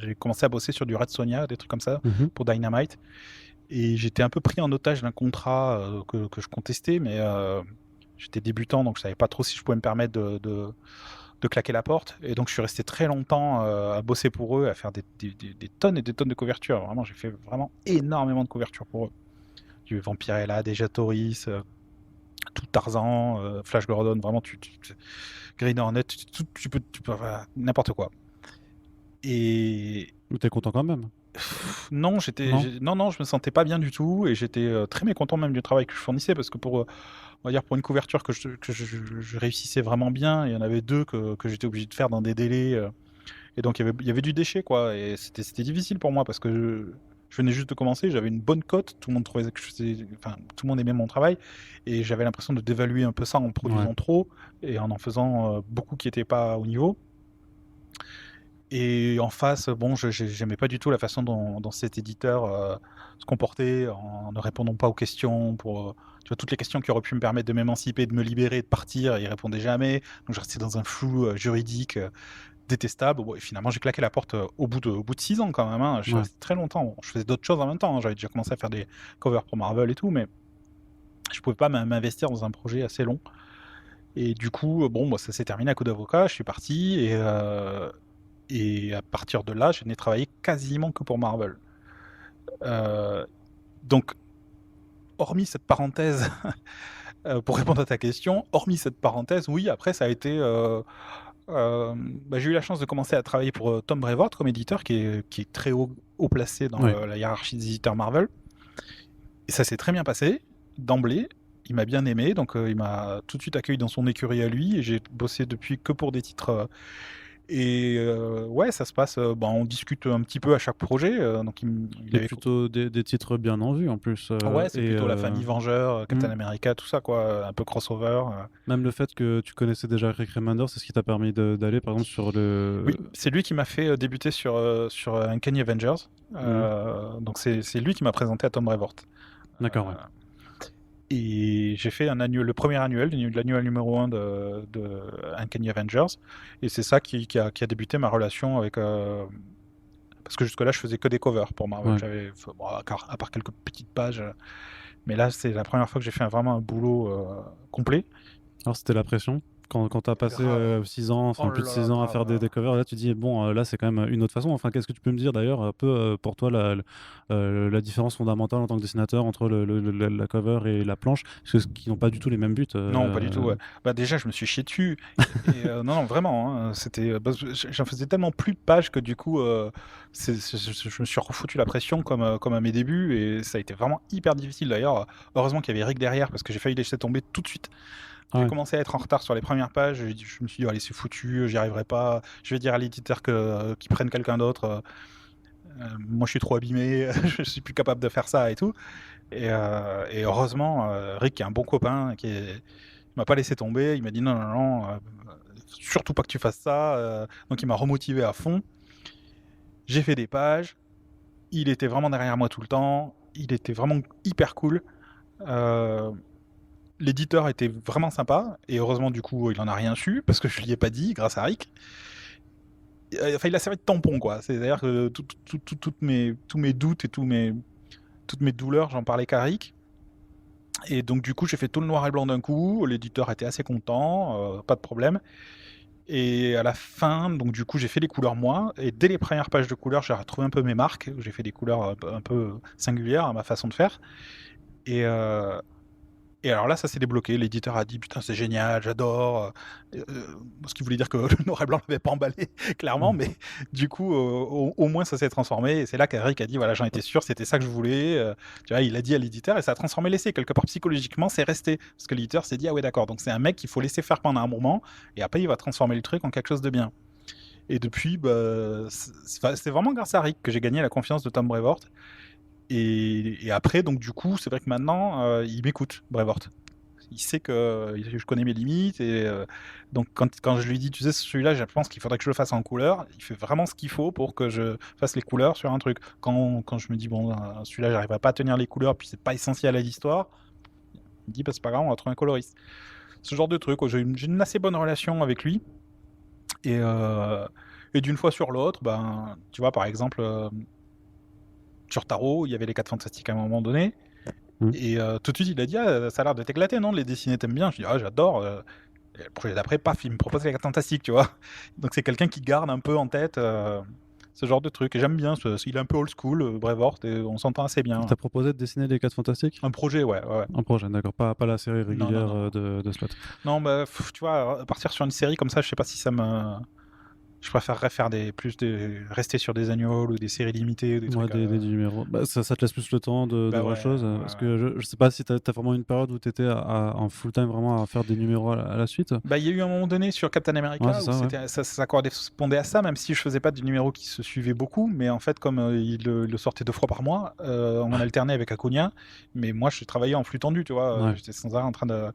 Speaker 2: j'ai commencé à bosser sur du Red Sonja, des trucs comme ça,
Speaker 1: Mhm.
Speaker 2: pour Dynamite. Et j'étais un peu pris en otage d'un contrat que je contestais, mais j'étais débutant, donc je savais pas trop si je pouvais me permettre de claquer la porte. Et donc je suis resté très longtemps à bosser pour eux, à faire des tonnes et des tonnes de couvertures. Vraiment, j'ai fait vraiment énormément de couvertures pour eux. Du Vampirella, des Jatoris, tout Tarzan, Flash Gordon, vraiment, Green Hornet, voilà, n'importe quoi. Et
Speaker 1: Mais t'es content quand même,
Speaker 2: non,
Speaker 1: non?
Speaker 2: non, je me sentais pas bien du tout, et j'étais très mécontent même du travail que je fournissais, parce que on va dire, pour une couverture je réussissais vraiment bien, il y en avait deux que j'étais obligé de faire dans des délais, et donc il y avait du déchet, quoi, et c'était difficile pour moi, parce que je venais juste de commencer, j'avais une bonne cote, tout le monde trouvait que enfin, tout le monde aimait mon travail, et j'avais l'impression de dévaluer un peu ça en
Speaker 1: Ouais.
Speaker 2: produisant trop et en faisant beaucoup qui n'étaient pas au niveau. Et en face, bon, j'aimais pas du tout la façon dont cet éditeur se comportait, en ne répondant pas aux questions, tu vois, toutes les questions qui auraient pu me permettre de m'émanciper, de me libérer, de partir, il répondait jamais. Donc je restais dans un flou juridique détestable. Bon, et finalement, j'ai claqué la porte au bout de 6 ans quand même, hein. Je suis
Speaker 1: Ouais.
Speaker 2: resté très longtemps. Bon, je faisais d'autres choses en même temps, hein. J'avais déjà commencé à faire des covers pour Marvel et tout, mais je pouvais pas m'investir dans un projet assez long. Et du coup, bon, bah, ça s'est terminé à coup d'avocat. Je suis parti, et à partir de là, je n'ai travaillé quasiment que pour Marvel. Euh, donc, hormis cette parenthèse, pour répondre à ta question, hormis cette parenthèse, oui, après, ça a été. Bah, j'ai eu la chance de commencer à travailler pour Tom Brevoort comme éditeur, qui est très haut placé dans
Speaker 1: Ouais.
Speaker 2: la hiérarchie des éditeurs Marvel. Et ça s'est très bien passé, d'emblée. Il m'a bien aimé, donc il m'a tout de suite accueilli dans son écurie à lui, et j'ai bossé depuis que pour des titres. Et ouais, ça se passe. Bah, on discute un petit peu à chaque projet. Donc il
Speaker 1: Et
Speaker 2: avait.
Speaker 1: plutôt des titres bien en vue en plus.
Speaker 2: Ouais, c'est
Speaker 1: Et
Speaker 2: plutôt la famille Vengeur,
Speaker 1: hmm.
Speaker 2: Captain America, tout ça, quoi, un peu crossover.
Speaker 1: Même le fait que tu connaissais déjà Rick Remender, c'est ce qui t'a permis d'aller par exemple sur le.
Speaker 2: Oui, c'est lui qui m'a fait débuter sur Uncanny Avengers.
Speaker 1: Hmm.
Speaker 2: Donc c'est lui qui m'a présenté à Tom Brevoort.
Speaker 1: D'accord, ouais.
Speaker 2: Euh, et j'ai fait le premier annuel, l'annuel numéro 1 de Uncanny Avengers. Et c'est ça qui a débuté ma relation avec. Parce que jusque-là, je faisais que des covers pour Marvel.
Speaker 1: Ouais.
Speaker 2: Bon, à part quelques petites pages. Mais là, c'est la première fois que j'ai fait vraiment un boulot complet.
Speaker 1: Alors c'était la pression. Quand tu as passé
Speaker 2: Grave.
Speaker 1: 6 ans,
Speaker 2: Oh
Speaker 1: enfin plus de
Speaker 2: là là,
Speaker 1: 6 ans à faire
Speaker 2: grave.
Speaker 1: des covers, là tu dis, bon, là c'est quand même une autre façon. Enfin, qu'est-ce que tu peux me dire d'ailleurs, un peu pour toi, la différence fondamentale en tant que dessinateur entre la cover et la planche, parce qu'ils n'ont pas du tout les mêmes buts.
Speaker 2: Non, pas du tout. Ouais. Bah déjà, je me suis chié dessus. Et, non, non, vraiment. Hein, j'en faisais tellement plus de pages que du coup, je me suis refoutu la pression comme à mes débuts. Et ça a été vraiment hyper difficile d'ailleurs. Heureusement qu'il y avait Eric derrière, parce que j'ai failli laisser tomber tout de suite.
Speaker 1: Ah
Speaker 2: J'ai
Speaker 1: ouais.
Speaker 2: commencé à être en retard sur les premières pages. Je me suis dit, allez, c'est foutu, j'y arriverai pas. Je vais dire à l'éditeur qu'ils prennent quelqu'un d'autre. Moi, je suis trop abîmé, je suis plus capable de faire ça et tout. Et heureusement, Rick, qui est un bon copain, il m'a pas laissé tomber. Il m'a dit non, non, non, surtout pas que tu fasses ça. Donc il m'a remotivé à fond. J'ai fait des pages. Il était vraiment derrière moi tout le temps. Il était vraiment hyper cool. Euh, l'éditeur était vraiment sympa, et heureusement, du coup, il en a rien su, parce que je lui ai pas dit, grâce à Rick. Enfin, il a servi de tampon, quoi. C'est-à-dire que tous mes doutes et toutes mes douleurs, j'en parlais qu'à Rick. Et donc, du coup, j'ai fait tout le noir et blanc d'un coup. L'éditeur était assez content, pas de problème. Et à la fin, donc du coup, j'ai fait les couleurs moi. Et dès les premières pages de couleurs, j'ai retrouvé un peu mes marques. J'ai fait des couleurs un peu singulières à ma façon de faire. Et, euh, et alors là, ça s'est débloqué. L'éditeur a dit putain, c'est génial, j'adore. Ce qui voulait dire que le noir et blanc l'avait pas emballé, clairement. Mais du coup, au moins, ça s'est transformé. Et c'est là qu'Eric a dit voilà, j'en étais sûr, c'était ça que je voulais. Tu vois, il a dit à l'éditeur et ça a transformé l'essai. Quelque part, psychologiquement, c'est resté. Parce que l'éditeur s'est dit ah ouais, d'accord. Donc c'est un mec qu'il faut laisser faire pendant un moment. Et après, il va transformer le truc en quelque chose de bien. Et depuis, bah, c'est vraiment grâce à Rick que j'ai gagné la confiance de Tom Brevoort. Et après, donc du coup, c'est vrai que maintenant, il m'écoute, Brevoort. Il sait que je connais mes limites. Et donc, quand je lui dis, tu sais, celui-là, je pense qu'il faudrait que je le fasse en couleur, il fait vraiment ce qu'il faut pour que je fasse les couleurs sur un truc. Quand je me dis, bon, celui-là, j'arriverai pas à tenir les couleurs, puis c'est pas essentiel à l'histoire, il me dit, bah, c'est pas grave, on va trouver un coloriste. Ce genre de truc, j'ai une assez bonne relation avec lui. Et d'une fois sur l'autre, ben, tu vois, par exemple, sur Tarot, il y avait les 4 fantastiques à un moment donné. Et tout de suite, il a dit ah, ça a l'air de t'éclater, non? Les dessiner, t'aimes bien? Je dis ah, j'adore. Et le projet d'après, paf, il me propose les 4 fantastiques, tu vois. Donc c'est quelqu'un qui garde un peu en tête ce genre de truc. Et j'aime bien, il est un peu old school, Brevoort, et on s'entend assez bien.
Speaker 1: Il t'a proposé de dessiner les 4 Fantastiques?
Speaker 2: Un projet, ouais.
Speaker 1: Un projet, d'accord. Pas la série régulière
Speaker 2: Non.
Speaker 1: de Slot.
Speaker 2: Non, bah, tu vois, partir sur une série comme ça, je sais pas si ça me. Je préférerais faire rester sur des annuals ou des séries limitées ou des
Speaker 1: Ouais,
Speaker 2: trucs.
Speaker 1: des numéros. Bah, ça te laisse plus le temps de
Speaker 2: Bah
Speaker 1: voir
Speaker 2: ouais,
Speaker 1: autre chose. Parce que je sais pas si t'as vraiment une période où t'étais en full time vraiment à faire des numéros à la suite.
Speaker 2: Bah, il y a eu un moment donné sur Captain America
Speaker 1: Ouais, c'est
Speaker 2: où
Speaker 1: ça, ouais.
Speaker 2: ça correspondait à ça, même si je faisais pas des numéros qui se suivaient beaucoup. Mais en fait, comme il le sortait 2 fois par mois, on en alternait avec Acuna. Mais moi, je travaillais en flux tendu, tu vois.
Speaker 1: Ouais.
Speaker 2: J'étais sans arrêt en train de.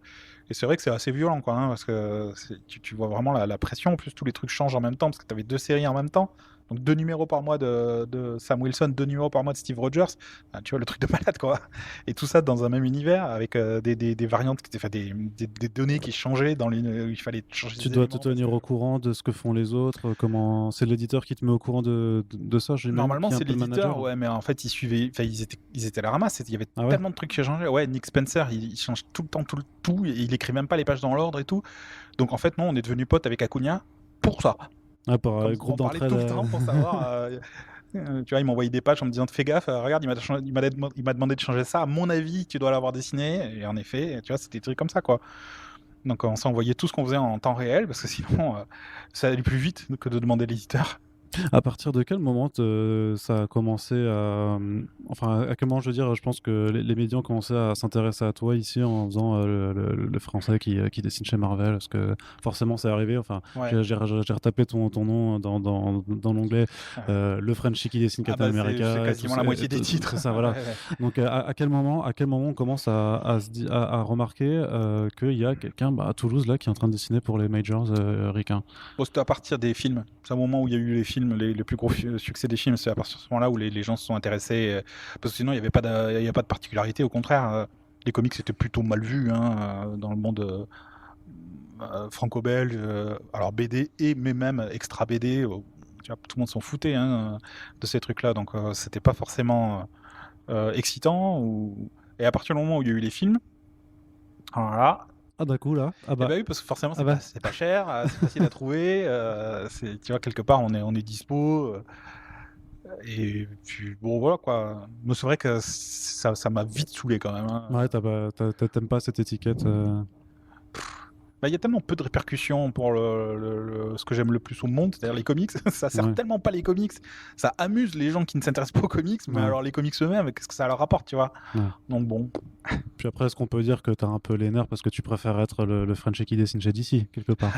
Speaker 2: Et c'est vrai que c'est assez violent, quoi, hein, parce que tu vois vraiment la pression. En plus, tous les trucs changent en même temps, parce que tu avais 2 séries en même temps. Donc 2 numéros par mois de Sam Wilson, 2 numéros par mois de Steve Rogers. Ah, tu vois, le truc de malade, quoi. Et tout ça dans un même univers, avec des variantes, enfin, des données qui changeaient, il fallait changer
Speaker 1: Tu
Speaker 2: des
Speaker 1: dois te
Speaker 2: éléments.
Speaker 1: tenir au courant de ce que font les autres. Comment c'est l'éditeur qui te met au courant de ça, j'imagine,
Speaker 2: Normalement,
Speaker 1: qui est un
Speaker 2: c'est
Speaker 1: peu le
Speaker 2: l'éditeur,
Speaker 1: manager.
Speaker 2: ouais, mais en fait, ils étaient à la ramasse. Il y avait
Speaker 1: Ah ouais.
Speaker 2: tellement de trucs qui changeaient. Ouais, Nick Spencer, il change tout le temps, tout. Et il écrit même pas les pages dans l'ordre et tout. Donc, en fait, non, on est devenu potes avec Acuna pour ça.
Speaker 1: Ah, par
Speaker 2: Comme
Speaker 1: groupe
Speaker 2: on parlait
Speaker 1: d'entraide.
Speaker 2: tout le temps pour savoir. Tu vois, il m'envoyait des pages en me disant fais gaffe, regarde, il m'a demandé de changer ça. À mon avis, tu dois l'avoir dessiné. Et en effet, tu vois, c'était des trucs comme ça, quoi. Donc, on s'envoyait tout ce qu'on faisait en temps réel parce que sinon, ça allait plus vite que de demander l'éditeur.
Speaker 1: À partir de quel moment ça a commencé à... Enfin, à quel moment, je veux dire, je pense que les médias ont commencé à s'intéresser à toi ici en faisant le français qui dessine chez Marvel, parce que forcément, c'est arrivé. Enfin,
Speaker 2: Ouais.
Speaker 1: j'ai retapé ton nom dans l'onglet, le Frenchie qui dessine
Speaker 2: Ah
Speaker 1: Captain
Speaker 2: bah, c'est
Speaker 1: America.
Speaker 2: quasiment la moitié des titres.
Speaker 1: C'est ça, voilà.
Speaker 2: Ouais, ouais.
Speaker 1: Donc, à quel moment on commence à remarquer qu'il y a quelqu'un à Toulouse là qui est en train de dessiner pour les majors ricains?
Speaker 2: Bon, c'était à partir des films. C'est un moment où il y a eu les films, les plus gros succès des films. C'est à partir de ce moment-là où les gens se sont intéressés. Parce que sinon, il n'y avait pas de particularité. Au contraire, les comics étaient plutôt mal vus dans le monde franco-belge. Alors BD mais même extra BD. Tu vois, tout le monde s'en foutait de ces trucs-là. Donc, c'était pas forcément excitant. Et à partir du moment où il y a eu les films, voilà.
Speaker 1: Ah, d'un coup là. Ah
Speaker 2: Eh
Speaker 1: bah.
Speaker 2: ben oui, parce que forcément,
Speaker 1: Ah bah.
Speaker 2: c'est pas cher, c'est facile à trouver. Tu vois, quelque part, on est dispo. Et puis, bon, voilà quoi. Mais c'est vrai que ça m'a vite saoulé quand même.
Speaker 1: Ouais, t'aimes pas cette étiquette.
Speaker 2: Bah, il y a tellement peu de répercussions pour ce que j'aime le plus au monde, c'est-à-dire les comics. Ça sert
Speaker 1: Ouais.
Speaker 2: tellement pas les comics. Ça amuse les gens qui ne s'intéressent pas aux comics, mais
Speaker 1: Ouais.
Speaker 2: alors les comics eux-mêmes, qu'est-ce que ça leur apporte, tu vois?
Speaker 1: Ouais.
Speaker 2: Donc bon.
Speaker 1: Puis après, est-ce qu'on peut dire que t'as un peu les nerfs parce que tu préfères être le Frenchie qui dessine chez DC, quelque part?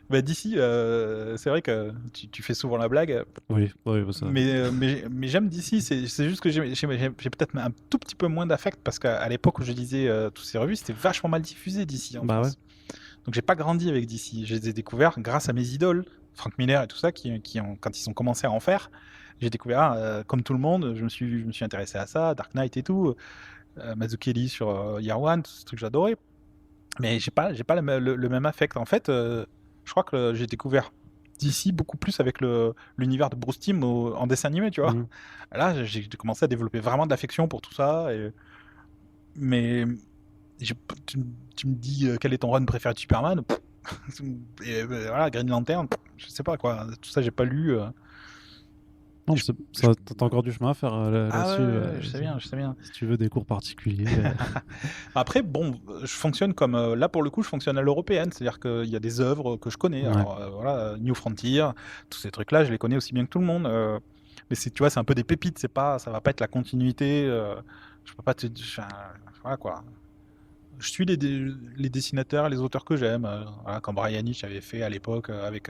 Speaker 2: Bah, d'ici, c'est vrai que tu fais souvent la blague.
Speaker 1: Oui, oui, ça.
Speaker 2: Mais j'aime DC, c'est juste que j'ai peut-être un tout petit peu moins d'affect parce qu'à l'époque où je lisais toutes ces revues, c'était vachement mal diffusé DC en
Speaker 1: Bah
Speaker 2: France. Donc j'ai pas grandi avec DC. Je les ai découverts grâce à mes idoles, Frank Miller et tout ça, quand ils ont commencé à en faire. J'ai découvert, comme tout le monde, je me suis intéressé à ça, Dark Knight et tout. Mazzucchelli sur Year One, tout ce truc j'adorais. Mais j'ai pas le même affect. En fait, je crois que j'ai découvert d'ici beaucoup plus avec l'univers de Bruce Timm en dessin animé, tu vois.
Speaker 1: Mhm.
Speaker 2: Là, j'ai commencé à développer vraiment de l'affection pour tout ça. Mais j'ai- tu, tu me dis quel est ton run préféré de Superman? Et, voilà, Green Lantern, je sais pas quoi. Tout ça, j'ai pas lu.
Speaker 1: Non,
Speaker 2: Je- je-
Speaker 1: t'as encore du chemin à faire
Speaker 2: Ah
Speaker 1: là-dessus.
Speaker 2: ouais, je sais bien, je sais bien.
Speaker 1: Si tu veux des cours particuliers.
Speaker 2: Après, bon, je fonctionne comme là pour le coup, je fonctionne à l'européenne, c'est-à-dire qu'il y a des œuvres que je connais.
Speaker 1: Ouais.
Speaker 2: Alors voilà, New Frontier, tous ces trucs-là, je les connais aussi bien que tout le monde. Mais tu vois, c'est un peu des pépites. Ça va pas être la continuité. Je peux pas te, enfin, voilà quoi. Je suis les dessinateurs, les auteurs que j'aime. Voilà, quand Brian Hitch avait fait à l'époque avec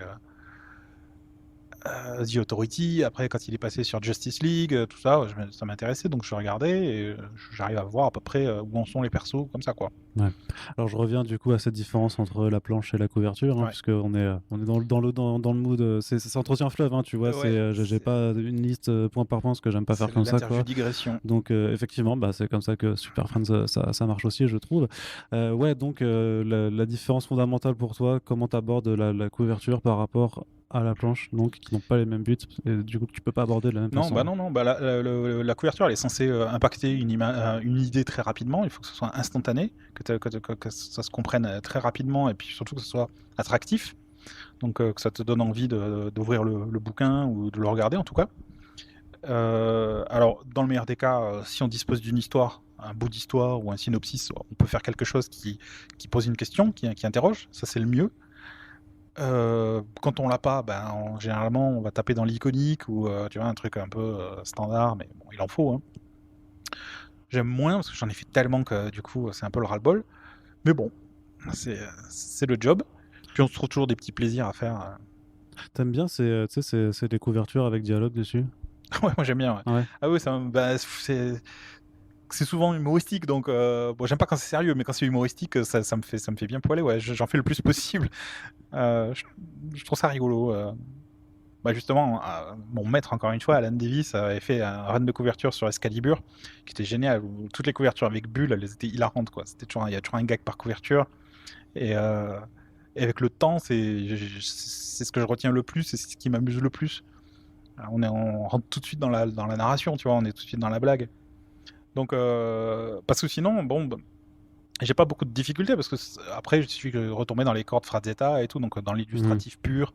Speaker 2: The Authority, après quand il est passé sur Justice League, tout ça, ça m'intéressait, donc je regardais et j'arrive à voir à peu près où en sont les persos, comme ça quoi.
Speaker 1: Ouais. Alors je reviens du coup à cette différence entre la planche et la couverture,
Speaker 2: Ouais.
Speaker 1: puisque on est dans le mood. C'est entretien fleuve, tu vois.
Speaker 2: Ouais,
Speaker 1: J'ai pas une liste point par point parce que j'aime pas faire
Speaker 2: c'est
Speaker 1: comme ça, quoi.
Speaker 2: l'interjudigression.
Speaker 1: Donc effectivement, c'est comme ça que Super Friends ça marche aussi, je trouve. Ouais, donc la différence fondamentale pour toi, comment t'abordes la couverture par rapport à la planche, donc qui n'ont pas les mêmes buts, et du coup tu peux pas aborder de la même
Speaker 2: Non,
Speaker 1: façon.
Speaker 2: bah non, bah la couverture elle est censée impacter une idée très rapidement, il faut que ce soit instantané, que ça se comprenne très rapidement et puis surtout que ce soit attractif, donc que ça te donne envie d'ouvrir le bouquin ou de le regarder en tout cas. Alors, dans le meilleur des cas, si on dispose d'une histoire, un bout d'histoire ou un synopsis, on peut faire quelque chose qui pose une question, qui interroge, ça c'est le mieux. Quand on l'a pas, généralement on va taper dans l'iconique ou tu vois un truc un peu standard, mais bon, il en faut. Hein. J'aime moins parce que j'en ai fait tellement que du coup c'est un peu le ras-le-bol. Mais bon, c'est le job. Puis on se trouve toujours des petits plaisirs à faire.
Speaker 1: T'aimes bien tu sais, c'est des couvertures avec dialogue dessus.
Speaker 2: Ouais, moi j'aime bien. Ouais.
Speaker 1: Ouais.
Speaker 2: Ah oui, c'est souvent humoristique, donc bon, j'aime pas quand c'est sérieux, mais quand c'est humoristique, ça me fait bien poiler. Ouais, j'en fais le plus possible. Euh, je, je trouve ça rigolo. Justement, mon maître, encore une fois, Alan Davis, avait fait un run de couverture sur Excalibur qui était génial. Où toutes les couvertures avec Bull, elles étaient hilarantes, quoi. Il y a toujours un gag par couverture. Et avec le temps, c'est ce que je retiens le plus et c'est ce qui m'amuse le plus. Alors, on rentre tout de suite dans la narration, tu vois, on est tout de suite dans la blague. Donc, parce que sinon, bon, j'ai pas beaucoup de difficultés parce que après, je suis retombé dans les cordes Frazetta et tout, donc dans l'illustratif pur.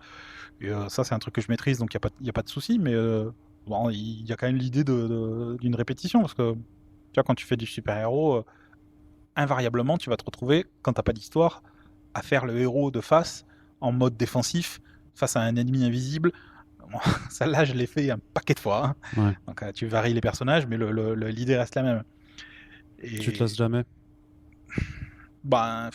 Speaker 2: Et ça, c'est un truc que je maîtrise, donc il n'y a pas de souci, mais bon, il y a quand même l'idée d'une répétition parce que tu vois, quand tu fais du super-héros, invariablement, tu vas te retrouver, quand t'as pas d'histoire, à faire le héros de face en mode défensif face à un ennemi invisible. Bon, celle-là, je l'ai fait un paquet de fois. Hein.
Speaker 1: Ouais.
Speaker 2: Donc tu varies les personnages, mais l'idée reste la même.
Speaker 1: Tu te lasses
Speaker 2: Et
Speaker 1: jamais.
Speaker 2: ben,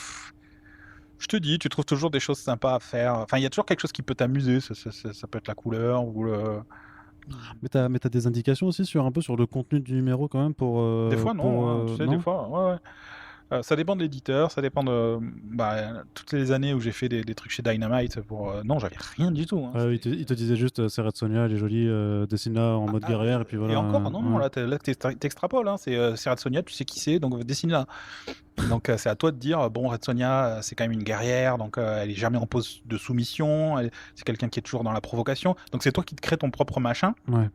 Speaker 2: je te dis, tu trouves toujours des choses sympas à faire. Enfin, il y a toujours quelque chose qui peut t'amuser. Ça peut être la couleur ou le.
Speaker 1: Mais t'as des indications aussi sur un peu sur le contenu du numéro quand même
Speaker 2: Des fois, non. Hein, tu sais, des
Speaker 1: non.
Speaker 2: fois, ouais, ouais. Ça dépend de l'éditeur, ça dépend de toutes les années où j'ai fait des trucs chez Dynamite pour non, j'avais rien du tout. Hein,
Speaker 1: Il te disait juste c'est Red Sonja, elle est jolie, dessine-la en mode guerrière et puis voilà.
Speaker 2: et encore, non, non,
Speaker 1: Ouais.
Speaker 2: là t'extrapoles, hein, c'est Red Sonja, tu sais qui c'est, donc dessine-la. Donc c'est à toi de dire bon, Red Sonja, c'est quand même une guerrière, donc elle est jamais en pose de soumission, c'est quelqu'un qui est toujours dans la provocation, donc c'est toi qui te crée ton propre machin.
Speaker 1: Ouais.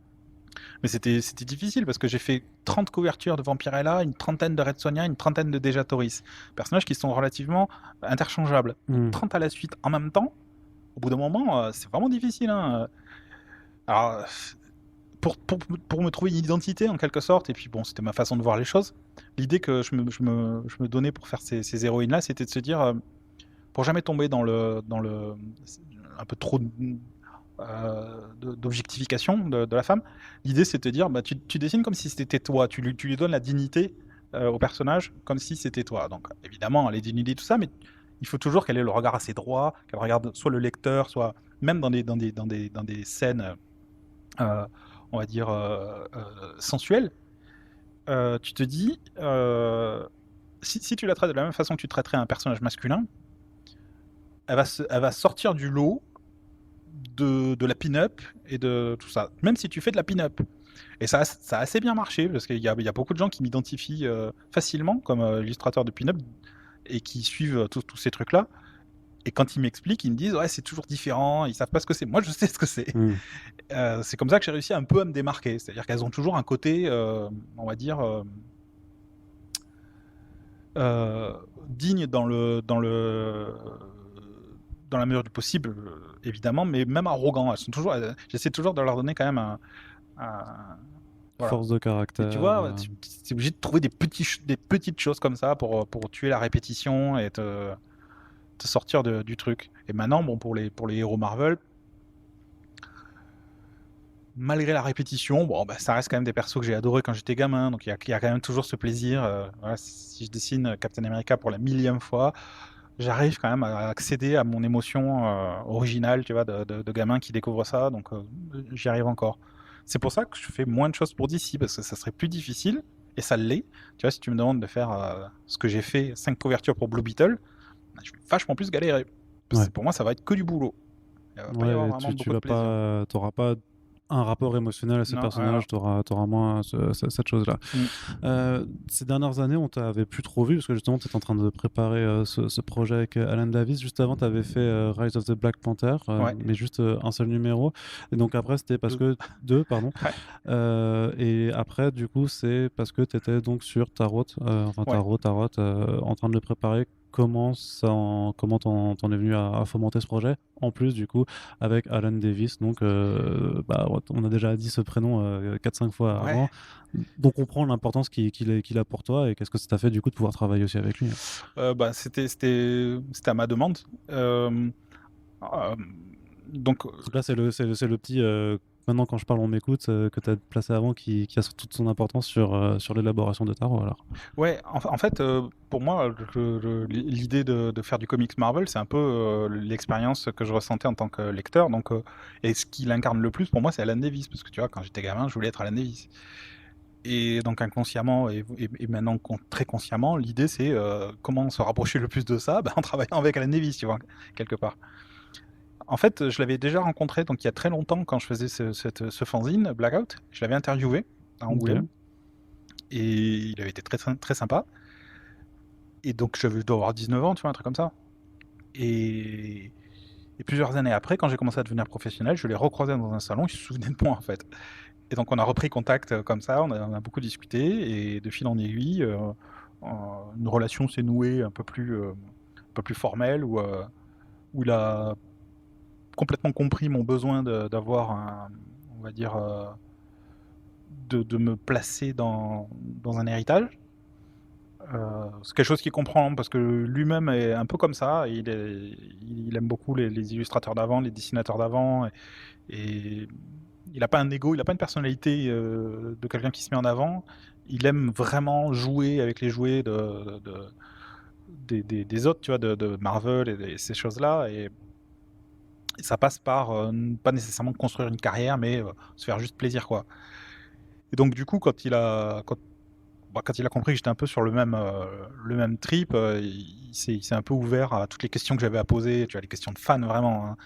Speaker 2: Mais c'était difficile parce que j'ai fait 30 couvertures de Vampirella, une trentaine de Red Sonja, une trentaine de Deja Toris. Personnages qui sont relativement interchangeables. 30 à la suite en même temps, au bout d'un moment, c'est vraiment difficile. Hein. Alors, pour me trouver une identité en quelque sorte, et puis bon, c'était ma façon de voir les choses, l'idée que je me donnais pour faire ces héroïnes-là, c'était de se dire, pour jamais tomber dans le un peu trop d'objectification de la femme. L'idée, c'est de te dire, tu dessines comme si c'était toi, tu lui donnes la dignité au personnage comme si c'était toi. Donc, évidemment, elle est dignité, tout ça, mais il faut toujours qu'elle ait le regard assez droit, qu'elle regarde soit le lecteur, soit même dans des scènes, on va dire, sensuelles. Tu te dis, si tu la traites de la même façon que tu traiterais un personnage masculin, elle va sortir du lot de la pin-up et de tout ça. Même si tu fais de la pin-up. Et ça a assez bien marché, parce qu'il y a beaucoup de gens qui m'identifient facilement comme illustrateur de pin-up et qui suivent tous ces trucs-là. Et quand ils m'expliquent, ils me disent ouais, c'est toujours différent, ils savent pas ce que c'est. Moi, je sais ce que c'est.
Speaker 1: Hmm.
Speaker 2: C'est comme ça que j'ai réussi un peu à me démarquer. C'est-à-dire qu'elles ont toujours un côté, on va dire, euh, digne dans la mesure du possible, évidemment, mais même arrogant. J'essaie toujours de leur donner quand même voilà.
Speaker 1: Force de
Speaker 2: Et tu
Speaker 1: caractère.
Speaker 2: vois, tu es obligé de trouver des petites choses comme ça pour tuer la répétition et te sortir du truc. Et maintenant, bon, pour les héros Marvel, malgré la répétition, bon, bah, ça reste quand même des persos que j'ai adorés quand j'étais gamin, donc il y a quand même toujours ce plaisir. Voilà, si je dessine Captain America pour la millième fois, j'arrive quand même à accéder à mon émotion originale, tu vois, de gamin qui découvre ça, donc j'y arrive encore. C'est pour ça que je fais moins de choses pour DC, parce que ça serait plus difficile, et ça l'est. Tu vois, si tu me demandes de faire ce que j'ai fait, 5 couvertures pour Blue Beetle, bah, je vais vachement plus galérer. Parce
Speaker 1: Ouais.
Speaker 2: que pour moi, ça va être que du boulot. Il va pas y avoir
Speaker 1: Ouais,
Speaker 2: vraiment
Speaker 1: tu
Speaker 2: beaucoup de
Speaker 1: vas
Speaker 2: plaisir.
Speaker 1: pas, t'auras pas un rapport émotionnel à ce
Speaker 2: Non, voilà.
Speaker 1: personnage, t'auras moins cette chose-là.
Speaker 2: Mm.
Speaker 1: Ces dernières années, on t'avait plus trop vu parce que justement, tu étais en train de préparer ce projet avec Alan Davis. Juste avant, tu avais fait Rise of the Black Panther,
Speaker 2: Ouais.
Speaker 1: mais juste un seul numéro. Et donc après, c'était parce
Speaker 2: Deux.
Speaker 1: que deux, pardon.
Speaker 2: Ouais.
Speaker 1: Et après, du coup, c'est parce que tu étais donc sur Tarot,
Speaker 2: Ouais.
Speaker 1: Tarot, en train de le préparer. Comment t'en es venu à fomenter ce projet? En plus, du coup, avec Alan Davis. Donc, bah, on a déjà dit ce prénom 4-5 fois
Speaker 2: Ouais.
Speaker 1: avant. Donc, on comprend l'importance qu'il a pour toi et qu'est-ce que ça t'a fait du coup de pouvoir travailler aussi avec lui.
Speaker 2: Bah, c'était à ma demande. Euh, donc,
Speaker 1: Donc là, c'est le petit. Maintenant, quand je parle, on m'écoute, que tu as placé avant, qui a toute son importance sur l'élaboration de Tarot. Alors.
Speaker 2: ouais, en fait, pour moi, l'idée de faire du comics Marvel, c'est un peu l'expérience que je ressentais en tant que lecteur. Donc, et ce qui l'incarne le plus pour moi, c'est Alan Davis. Parce que tu vois, quand j'étais gamin, je voulais être Alan Davis. Et donc inconsciemment et maintenant très consciemment, l'idée c'est comment se rapprocher le plus de ça, en travaillant avec Alan Davis, tu vois, quelque part. En fait, je l'avais déjà rencontré donc il y a très longtemps quand je faisais ce fanzine Blackout. Je l'avais interviewé à
Speaker 1: Ok.
Speaker 2: Angoulême et il avait été très, très sympa. Et donc je dois avoir 19 ans, tu vois, un truc comme ça. Et, et plusieurs années après, quand j'ai commencé à devenir professionnel, je l'ai recroisé dans un salon, il se souvenait de moi en fait. Et donc on a repris contact comme ça, on a beaucoup discuté et de fil en aiguille, une relation s'est nouée un peu plus formelle où il a complètement compris mon besoin d'avoir on va dire, de me placer dans un héritage. C'est quelque chose qu'il comprend parce que lui-même est un peu comme ça. Il aime beaucoup les illustrateurs d'avant, les dessinateurs d'avant, et il n'a pas un ego, il n'a pas une personnalité de quelqu'un qui se met en avant. Il aime vraiment jouer avec les jouets des autres, tu vois, de Marvel et ces choses-là. Et ça passe par pas nécessairement construire une carrière, mais se faire juste plaisir, quoi. Et donc, du coup, quand il a compris que j'étais un peu sur le même trip, il s'est un peu ouvert à toutes les questions que j'avais à poser, tu vois, les questions de fans, vraiment. Hein.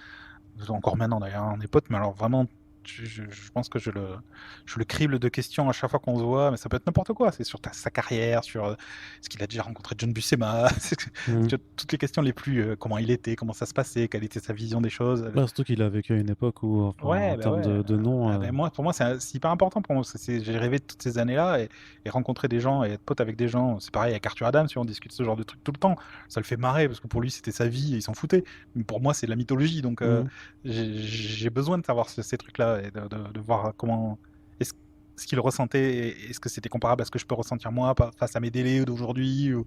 Speaker 2: Encore maintenant d'ailleurs, on est potes, mais alors vraiment, je pense que je le crible de questions à chaque fois qu'on se voit, mais ça peut être n'importe quoi. C'est sur sa carrière, sur ce qu'il a déjà rencontré John Buscema,
Speaker 1: Mhm.
Speaker 2: toutes les questions les plus comment il était, comment ça se passait, quelle était sa vision des choses.
Speaker 1: Bah, surtout qu'il a vécu à une époque où, enfin, en
Speaker 2: Ouais, bah
Speaker 1: termes
Speaker 2: ouais.
Speaker 1: de nom,
Speaker 2: Moi, pour moi, c'est hyper important pour moi. J'ai rêvé de toutes ces années-là et rencontrer des gens et être pote avec des gens. C'est pareil avec Arthur Adams, on discute ce genre de trucs tout le temps. Ça le fait marrer parce que pour lui, c'était sa vie et il s'en foutait. Mais pour moi, c'est de la mythologie. Donc,
Speaker 1: mhm.
Speaker 2: j'ai besoin de savoir ces trucs-là et de voir comment. Est-ce ce qu'il ressentait, est-ce que c'était comparable à ce que je peux ressentir moi face à mes délais d'aujourd'hui ou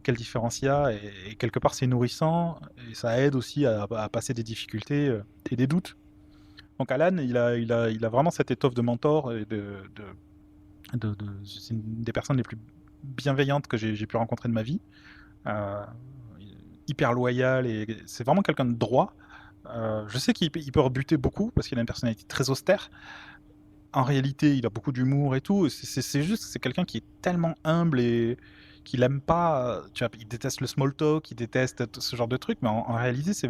Speaker 2: quelle différence il y a et quelque part, c'est nourrissant et ça aide aussi à passer des difficultés et des doutes. Donc Alan, il a vraiment cette étoffe de mentor et c'est une des personnes les plus bienveillantes que j'ai pu rencontrer de ma vie. Euh, Hyper loyal et c'est vraiment quelqu'un de droit. Je sais qu'il peut rebuter beaucoup parce qu'il a une personnalité très austère. En réalité, il a beaucoup d'humour et tout. C'est juste, c'est quelqu'un qui est tellement humble et qu'il aime pas. Tu vois, il déteste le small talk, il déteste ce genre de trucs, mais en réalité, c'est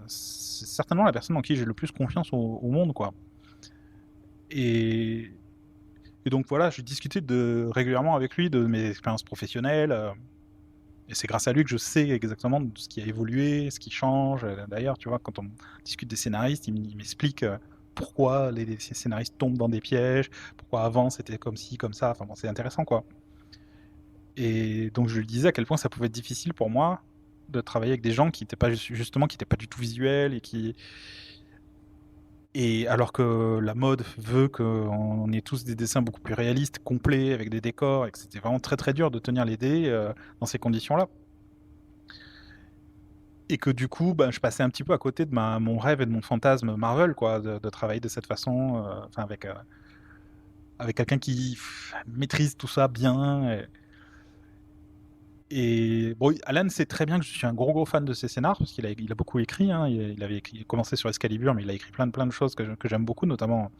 Speaker 2: certainement la personne en qui j'ai le plus confiance au monde, quoi. Et, et donc voilà, je discutais régulièrement avec lui de mes expériences professionnelles. Et c'est grâce à lui que je sais exactement de ce qui a évolué, ce qui change. D'ailleurs, tu vois, quand on discute des scénaristes, il m'explique pourquoi ces scénaristes tombent dans des pièges, pourquoi avant c'était comme ci, comme ça. Enfin bon, c'est intéressant, quoi. Et donc je lui disais à quel point ça pouvait être difficile pour moi de travailler avec des gens qui n'étaient pas justement qui n'étaient pas du tout visuels et alors que la mode veut qu'on ait tous des dessins beaucoup plus réalistes, complets, avec des décors, et que c'était vraiment très très dur de tenir les dés dans ces conditions-là. Et que du coup, je passais un petit peu à côté de mon rêve et de mon fantasme Marvel, quoi, de travailler de cette façon, avec quelqu'un qui maîtrise tout ça bien. Et bon, Alan sait très bien que je suis un gros fan de ses scénars, parce il a beaucoup écrit, hein, il a commencé sur Excalibur, mais il a écrit plein de choses que j'aime beaucoup, notamment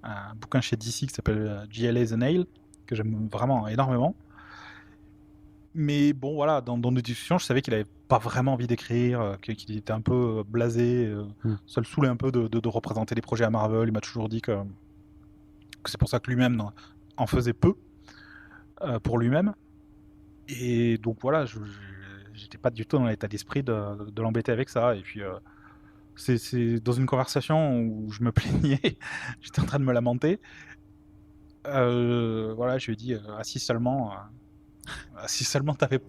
Speaker 2: un bouquin chez DC qui s'appelle GLA The Nail, que j'aime vraiment énormément. Mais bon, voilà, dans nos discussions, je savais qu'il avait pas vraiment envie d'écrire, qu'il était un peu blasé, ça le saoulait un peu de représenter les projets à Marvel. Il m'a toujours dit que c'est pour ça que lui-même en faisait peu pour lui-même. Et donc voilà, j'étais pas du tout dans l'état d'esprit de l'embêter avec ça. Et puis c'est dans une conversation où je me plaignais, j'étais en train de me lamenter. Voilà, je lui ai dit si seulement t'avais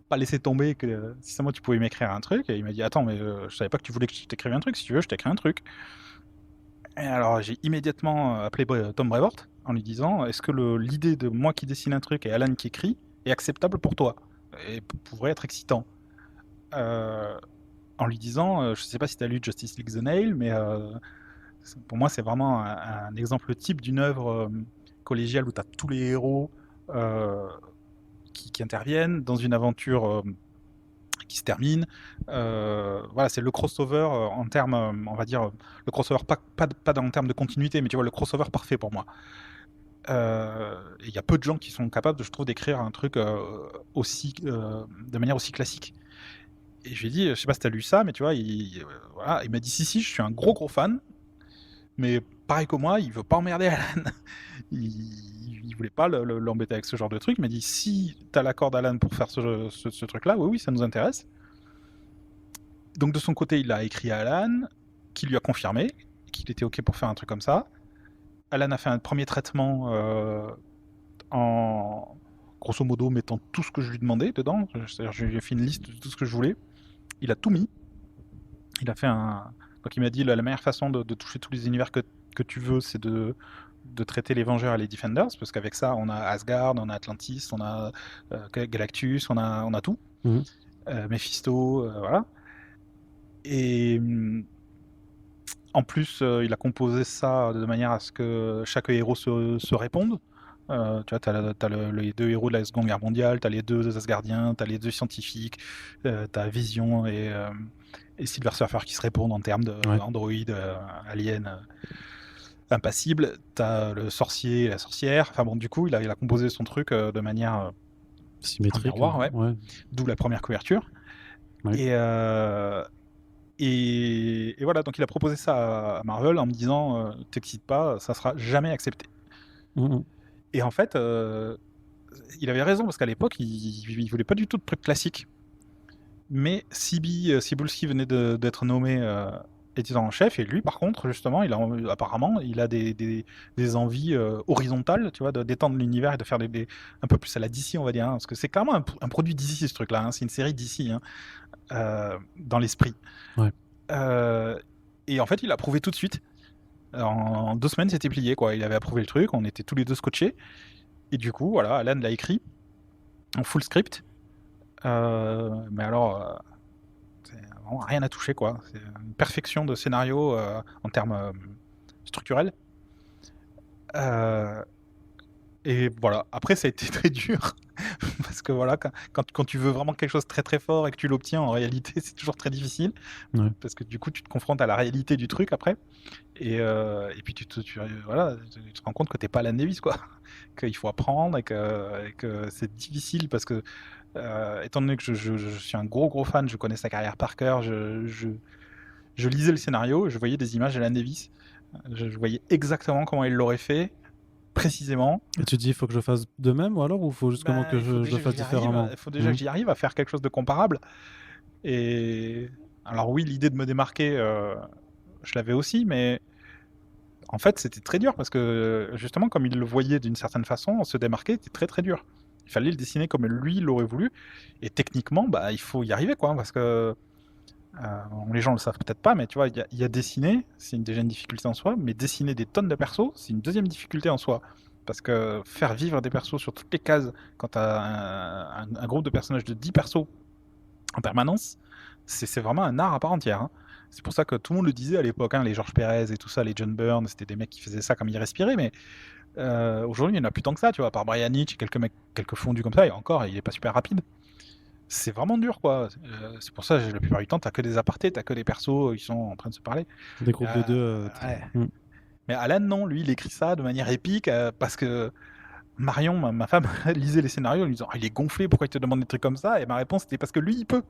Speaker 2: pas laissé tomber, que si seulement tu pouvais m'écrire un truc. Et il m'a dit attends, mais je savais pas que tu voulais que je t'écrive un truc. Si tu veux, je t'écris un truc. Et alors j'ai immédiatement appelé Tom Brevoort en lui disant est-ce que l'idée de moi qui dessine un truc et Alan qui écrit est acceptable pour toi et pourrait être excitant. En lui disant je sais pas si tu as lu Justice League The Nail, mais pour moi c'est vraiment un exemple type d'une œuvre collégiale où tu as tous les héros qui interviennent dans une aventure qui se termine. Voilà, c'est le crossover en termes, on va dire, le crossover pas en termes de continuité, mais tu vois, le crossover parfait pour moi. Il y a peu de gens qui sont capables, je trouve, d'écrire un truc de manière aussi classique. Et je lui ai dit, je sais pas si t'as lu ça, mais tu vois, voilà, il m'a dit si, je suis un gros fan, mais pareil que moi, il veut pas emmerder Alan. il voulait pas l'embêter avec ce genre de truc. Il m'a dit si t'as l'accord d'Alan pour faire ce truc-là, oui, ça nous intéresse. Donc de son côté, il a écrit à Alan, qui lui a confirmé qu'il était ok pour faire un truc comme ça. Alan a fait un premier traitement en grosso modo mettant tout ce que je lui demandais dedans. C'est-à-dire, j'ai fait une liste de tout ce que je voulais. Il a tout mis. Il a fait un. Donc il m'a dit la meilleure façon de toucher tous les univers que tu veux, c'est de traiter les Vengeurs et les Defenders, parce qu'avec ça, on a Asgard, on a Atlantis, on a Galactus, on a tout. Mephisto, voilà. Et en plus, il a composé ça de manière à ce que chaque héros se réponde. Tu vois, t'as les deux héros de la Seconde Guerre mondiale, t'as les deux Asgardiens, t'as les deux scientifiques, t'as Vision et Silver Surfer qui se répondent en termes d'android, alien, impassible. T'as le sorcier et la sorcière. Enfin bon, du coup, il a composé son truc de manière
Speaker 1: symétrique.
Speaker 2: Miroir, ouais. D'où la première couverture. Ouais. Et voilà, donc il a proposé ça à Marvel en me disant t'excites pas, ça sera jamais accepté. Et en fait, il avait raison parce qu'à l'époque, il voulait pas du tout de trucs classiques. Mais Cebulski venait d'être nommé éditeur en chef, et lui, par contre, justement, apparemment, il a des envies horizontales, tu vois, d'étendre l'univers et de faire un peu plus à la DC, on va dire, hein, parce que c'est clairement un produit DC, ce truc-là, hein, c'est une série DC, hein, dans l'esprit.
Speaker 1: Ouais.
Speaker 2: Et en fait, il a approuvé tout de suite. En 2 semaines, c'était plié, quoi. Il avait approuvé le truc, on était tous les deux scotchés. Et du coup, voilà, Alan l'a écrit en full script. Mais alors, c'est vraiment rien à toucher, quoi. C'est une perfection de scénario en termes structurels. Et voilà. Après, ça a été très dur parce que voilà, quand tu veux vraiment quelque chose de très très fort et que tu l'obtiens, en réalité, c'est toujours très difficile parce que du coup, tu te confrontes à la réalité du truc après. Et puis tu te rends compte que t'es pas Alan Davis, quoi. Qu'il faut apprendre et que c'est difficile parce que étant donné que je suis un gros fan, je connais sa carrière par cœur, je lisais le scénario, je voyais des images d'Alan Davis Je voyais exactement comment il l'aurait fait, précisément.
Speaker 1: Et tu te dis, il faut que je fasse de même ou alors, ou faut juste comment que
Speaker 2: Il faut
Speaker 1: je le
Speaker 2: déjà que
Speaker 1: fasse
Speaker 2: j'y arrive,
Speaker 1: différemment?
Speaker 2: il faut déjà que j'y arrive à faire quelque chose de comparable. Et alors oui, l'idée de me démarquer, je l'avais aussi, mais en fait, c'était très dur parce que justement, comme il le voyait d'une certaine façon, se démarquer était très très dur. Il fallait le dessiner comme lui l'aurait voulu, et techniquement, bah, il faut y arriver, quoi, parce que les gens le savent peut-être pas, mais tu vois, il y a dessiner, c'est déjà une difficulté en soi, mais dessiner des tonnes de persos, c'est une deuxième difficulté en soi. Parce que faire vivre des persos sur toutes les cases, quand tu as un groupe de personnages de 10 persos en permanence, c'est vraiment un art à part entière, hein. C'est pour ça que tout le monde le disait à l'époque, hein, les George Pérez et tout ça, les John Byrne, c'était des mecs qui faisaient ça comme ils respiraient, mais aujourd'hui, il n'y en a plus tant que ça, tu vois, à part Brian Hitch et quelques fondus comme ça, et encore, il est pas super rapide. C'est vraiment dur, quoi. C'est pour ça, la plupart du temps, t'as que des apartés, t'as que des persos qui sont en train de se parler.
Speaker 1: Des groupes de deux.
Speaker 2: Ouais.
Speaker 1: Mm.
Speaker 2: Mais Alan, non, lui, il écrit ça de manière épique parce que Marion, ma femme, lisait les scénarios en lui disant, il est gonflé, pourquoi il te demande des trucs comme ça? Et ma réponse c'était parce que lui, il peut.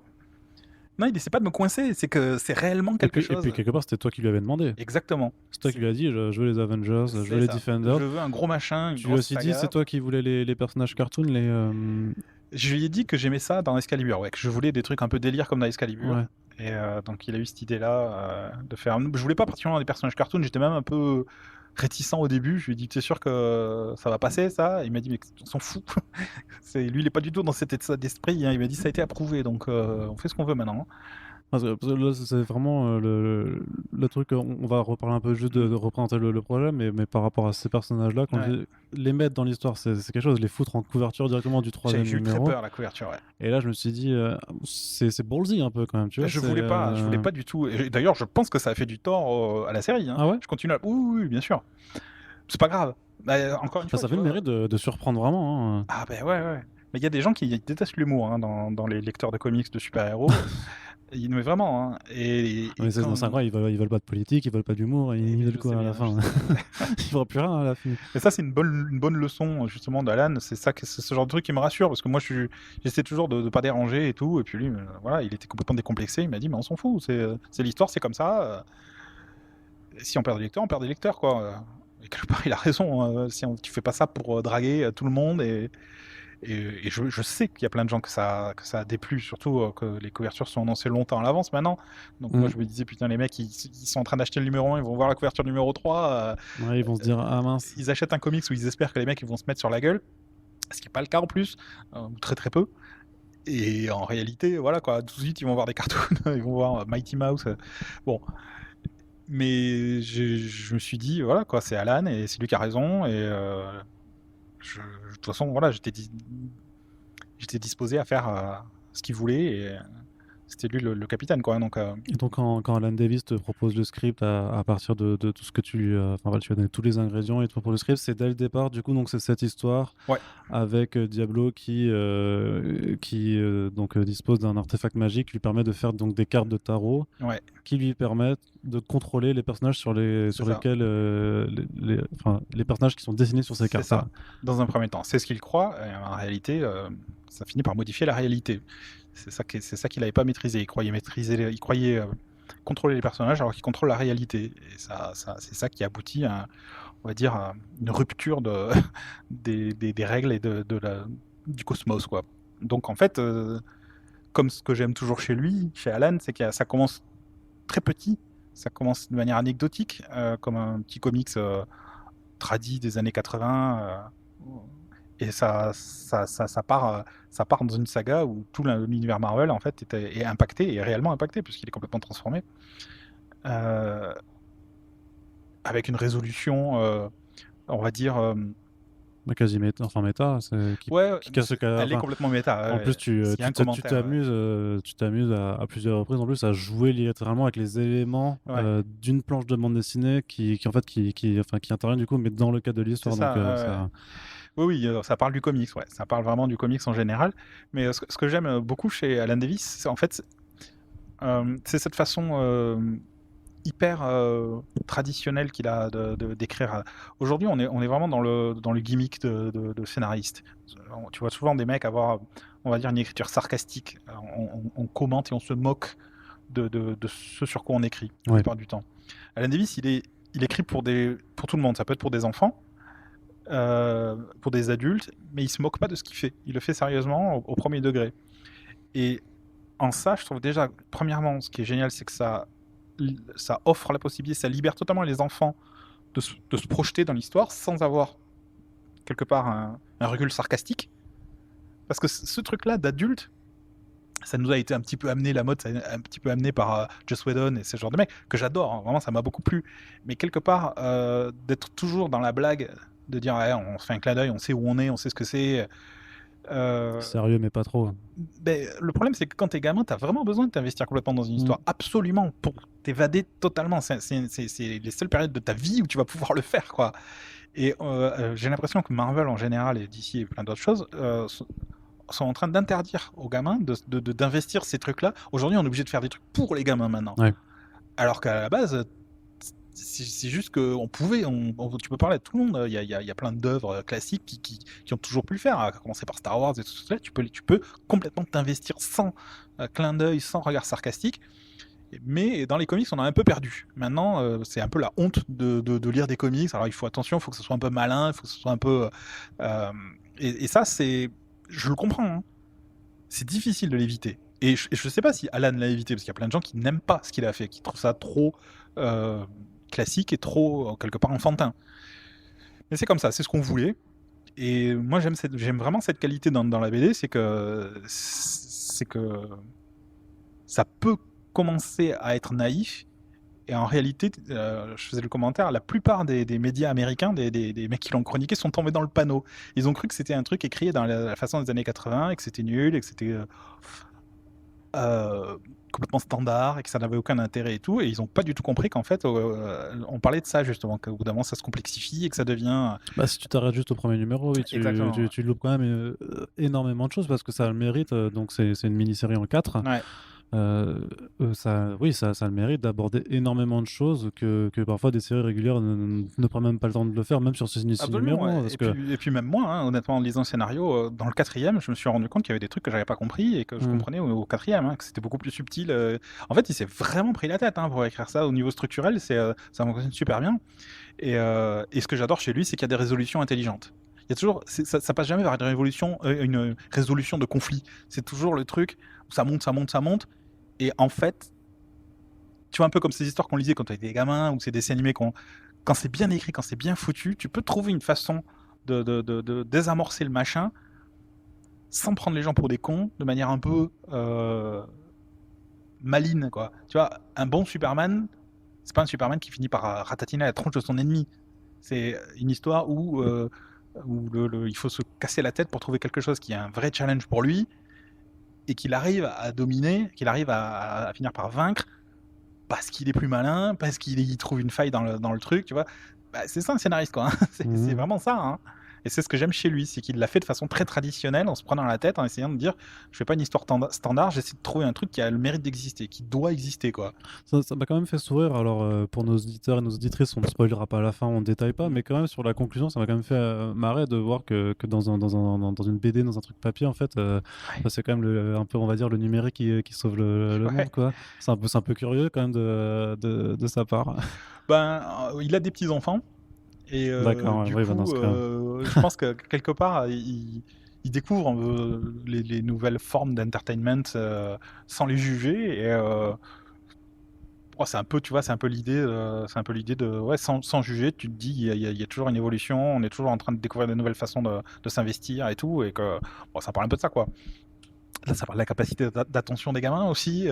Speaker 2: Non, il essaie pas de me coincer, c'est que c'est réellement quelque chose.
Speaker 1: Et puis quelque part, c'était toi qui lui avais demandé.
Speaker 2: Exactement.
Speaker 1: C'est toi qui lui as dit, je veux les Avengers, je veux les Defenders.
Speaker 2: Je veux un gros machin. Une
Speaker 1: tu lui as aussi dit, c'est toi qui voulais les personnages cartoon,
Speaker 2: Je lui ai dit que j'aimais ça dans Excalibur, ouais, que je voulais des trucs un peu délire comme dans Excalibur.
Speaker 1: Ouais.
Speaker 2: Et donc il a eu cette idée-là de faire. Je voulais pas particulièrement des personnages cartoon, j'étais même un peu réticent au début. Je lui ai dit, t'es sûr que ça va passer ça? Il m'a dit, mais on s'en fout. Lui, il est pas du tout dans cet état d'esprit, hein. Il m'a dit, ça a été approuvé, donc on fait ce qu'on veut maintenant.
Speaker 1: Parce que là, c'est vraiment le truc. On va reparler un peu juste de représenter le projet, mais par rapport à ces personnages-là, quand les mettre dans l'histoire, c'est quelque chose. Les foutre en couverture directement du troisième numéro.
Speaker 2: J'ai eu très peur la couverture, ouais.
Speaker 1: Et là, je me suis dit, c'est ballsy un peu quand même. Tu vois,
Speaker 2: je voulais pas du tout. D'ailleurs, je pense que ça a fait du tort à la série, hein.
Speaker 1: Ah ouais?
Speaker 2: Je continue à. Oui, bien sûr. C'est pas grave. Encore une fois,
Speaker 1: ça fait le mérite de surprendre vraiment. Hein.
Speaker 2: Ah ouais. Mais il y a des gens qui détestent l'humour, hein, dans les lecteurs de comics de super-héros. Mais vraiment, hein.
Speaker 1: Mais c'est dans 5 ans, ils veulent pas de politique, ils veulent pas d'humour, ils veulent quoi à la fin? Ils veulent plus rien à la fin.
Speaker 2: Et ça, c'est une bonne leçon justement d'Alan. C'est ce genre de truc qui me rassure, parce que moi, j'essaie toujours de pas déranger et tout. Et puis lui, voilà, il était complètement décomplexé. Il m'a dit, mais on s'en fout, c'est l'histoire, c'est comme ça. Si on perd des lecteurs, on perd des lecteurs, quoi. Et quelque part, il a raison. Si tu fais pas ça pour draguer tout le monde et je sais qu'il y a plein de gens que ça a déplu, surtout que les couvertures sont annoncées longtemps à l'avance maintenant. Donc moi je me disais, putain, les mecs ils sont en train d'acheter le numéro 1, ils vont voir la couverture numéro 3.
Speaker 1: Ouais, ils vont se dire, ah mince.
Speaker 2: Ils achètent un comics où ils espèrent que les mecs ils vont se mettre sur la gueule, ce qui n'est pas le cas en plus, ou très très peu. Et en réalité, voilà quoi, tout de suite ils vont voir des cartoons, ils vont voir Mighty Mouse. Bon. Mais je me suis dit, voilà quoi, c'est Alan et c'est lui qui a raison. Et de toute façon, voilà, j'étais disposé à faire ce qu'il voulait et c'était lui le capitaine, quoi. Donc,
Speaker 1: Et donc quand Alan Davis te propose le script à partir de tout ce que tu lui as... Enfin, tu as donné tous les ingrédients et te propose le script, c'est dès le départ, du coup, donc c'est cette histoire avec Diablo qui dispose d'un artefact magique qui lui permet de faire donc des cartes de tarot qui lui permettent de contrôler les personnages sur lesquels les personnages qui sont dessinés sur ces cartes.
Speaker 2: C'est ça, dans un premier temps. C'est ce qu'il croit, et en réalité, ça finit par modifier la réalité. C'est ça qu'il n'avait pas maîtrisé. Il croyait contrôler les personnages alors qu'il contrôle la réalité. Et c'est ça qui aboutit à, on va dire, une rupture des règles et du cosmos, quoi. Donc en fait, comme ce que j'aime toujours chez lui, chez Alan, c'est que ça commence très petit. Ça commence de manière anecdotique, comme un petit comics tradit des années 80. Et ça part dans une saga où tout l'univers Marvel en fait est impacté, et réellement impacté, puisqu'il est complètement transformé, avec une résolution, on va dire
Speaker 1: quasi méta, qui casse le cadre.
Speaker 2: Elle est complètement méta.
Speaker 1: En plus, tu t'amuses à plusieurs reprises en plus à jouer littéralement avec les éléments d'une planche de bande dessinée qui intervient du coup, mais dans le cadre de l'histoire.
Speaker 2: Oui, ça parle du comics, ça parle vraiment du comics en général. Mais ce que j'aime beaucoup chez Alan Davis, c'est en fait c'est cette façon hyper traditionnelle qu'il a d'écrire. Aujourd'hui, on est vraiment dans le gimmick de scénariste. Tu vois souvent des mecs avoir, on va dire, une écriture sarcastique. On commente et on se moque de ce sur quoi on écrit la plupart du temps. Alan Davis, il il écrit pour tout le monde. Ça peut être pour des enfants, pour des adultes, mais il se moque pas de ce qu'il fait. Il le fait sérieusement au premier degré. Et en ça, je trouve déjà, premièrement, ce qui est génial, c'est que ça offre la possibilité, ça libère totalement les enfants de se projeter dans l'histoire sans avoir quelque part un recul sarcastique. Parce que ce truc-là d'adulte, ça nous a été un petit peu amené, la mode, ça a un petit peu amené par Joss Whedon et ce genre de mec, que j'adore, hein, vraiment ça m'a beaucoup plu. Mais quelque part, d'être toujours dans la blague, de dire ouais, on se fait un clin d'œil, on sait où on sait ce que c'est.
Speaker 1: Sérieux, mais pas trop.
Speaker 2: Ben, le problème, c'est que quand t'es gamin, t'as vraiment besoin de t'investir complètement dans une histoire, absolument, pour t'évader totalement. C'est les seules périodes de ta vie où tu vas pouvoir le faire, quoi. Et j'ai l'impression que Marvel en général et DC et plein d'autres choses sont en train d'interdire aux gamins d'investir ces trucs-là. Aujourd'hui, on est obligé de faire des trucs pour les gamins maintenant.
Speaker 1: Ouais.
Speaker 2: Alors qu'à la base, c'est juste qu'on pouvait, tu peux parler à tout le monde. Il y a plein d'œuvres classiques qui ont toujours pu le faire, à commencer par Star Wars et tout ça. Tu peux complètement t'investir sans clin d'œil, sans regard sarcastique. Mais dans les comics, on a un peu perdu. Maintenant, c'est un peu la honte de lire des comics. Alors il faut attention, il faut que ce soit un peu malin, il faut que ce soit un peu... et ça, c'est... Je le comprends. Hein. C'est difficile de l'éviter. Et je sais pas si Alan l'a évité, parce qu'il y a plein de gens qui n'aiment pas ce qu'il a fait, qui trouvent ça trop classique et trop, quelque part, enfantin. Mais c'est comme ça, c'est ce qu'on voulait. Et moi, j'aime vraiment cette qualité dans la BD, c'est que ça peut commencer à être naïf. Et en réalité, je faisais le commentaire, la plupart des médias américains, des mecs qui l'ont chroniqué, sont tombés dans le panneau. Ils ont cru que c'était un truc écrit dans la façon des années 80 et que c'était nul et que c'était complètement standard et que ça n'avait aucun intérêt et tout. Et ils n'ont pas du tout compris qu'en fait, on parlait de ça justement, qu'au bout d'un moment, ça se complexifie et que ça devient...
Speaker 1: Bah, si tu t'arrêtes juste au premier numéro, oui, tu loupes quand même énormément de choses parce que ça a le mérite. Donc, c'est une mini-série en 4.
Speaker 2: Ouais.
Speaker 1: Ça a le mérite d'aborder énormément de choses que parfois des séries régulières ne prennent même pas le temps de le faire, même sur ces numéros.
Speaker 2: Ouais. Et puis même moi, hein, honnêtement, en lisant le scénario, dans le 4e, je me suis rendu compte qu'il y avait des trucs que j'avais pas compris et que je comprenais au 4e, hein, que c'était beaucoup plus subtil. En fait, il s'est vraiment pris la tête pour écrire ça au niveau structurel, ça fonctionne super bien. Et ce que j'adore chez lui, c'est qu'il y a des résolutions intelligentes. Il y a toujours, ça passe jamais vers une résolution de conflit. C'est toujours le truc où ça monte. Et en fait, tu vois, un peu comme ces histoires qu'on lisait quand on était gamin, ou ces dessins animés quand c'est bien écrit, quand c'est bien foutu, tu peux trouver une façon de désamorcer le machin sans prendre les gens pour des cons, de manière un peu maligne, quoi. Tu vois, un bon Superman, c'est pas un Superman qui finit par ratatiner la tronche de son ennemi. C'est une histoire où il faut se casser la tête pour trouver quelque chose qui est un vrai challenge pour lui et qu'il arrive à dominer, qu'il arrive à finir par vaincre parce qu'il est plus malin, parce qu'il trouve une faille dans le truc, tu vois. Bah, c'est ça un scénariste, quoi. Hein. C'est vraiment ça. Hein. Et c'est ce que j'aime chez lui, c'est qu'il l'a fait de façon très traditionnelle, en se prenant la tête, en essayant de dire, je fais pas une histoire standard, j'essaie de trouver un truc qui a le mérite d'exister, qui doit exister, quoi.
Speaker 1: Ça m'a quand même fait sourire. Alors pour nos auditeurs et nos auditrices, on ne spoilera pas à la fin, on ne détaille pas, mais quand même sur la conclusion, ça m'a quand même fait marrer de voir que dans une BD, dans un truc papier, en fait, c'est quand même un peu, on va dire, le numérique qui sauve le monde, quoi. C'est un peu curieux quand même de sa part.
Speaker 2: Ben, il a des petits enfants. Et
Speaker 1: d'accord,
Speaker 2: du
Speaker 1: oui,
Speaker 2: coup, je pense que quelque part, il découvre les nouvelles formes d'entertainment sans les juger. Et c'est un peu, tu vois, c'est un peu l'idée de, ouais, sans juger, tu te dis, il y a toujours une évolution, on est toujours en train de découvrir de nouvelles façons de s'investir et tout, et que, ça parle un peu de ça, quoi. Là, ça parle de la capacité d'attention des gamins aussi.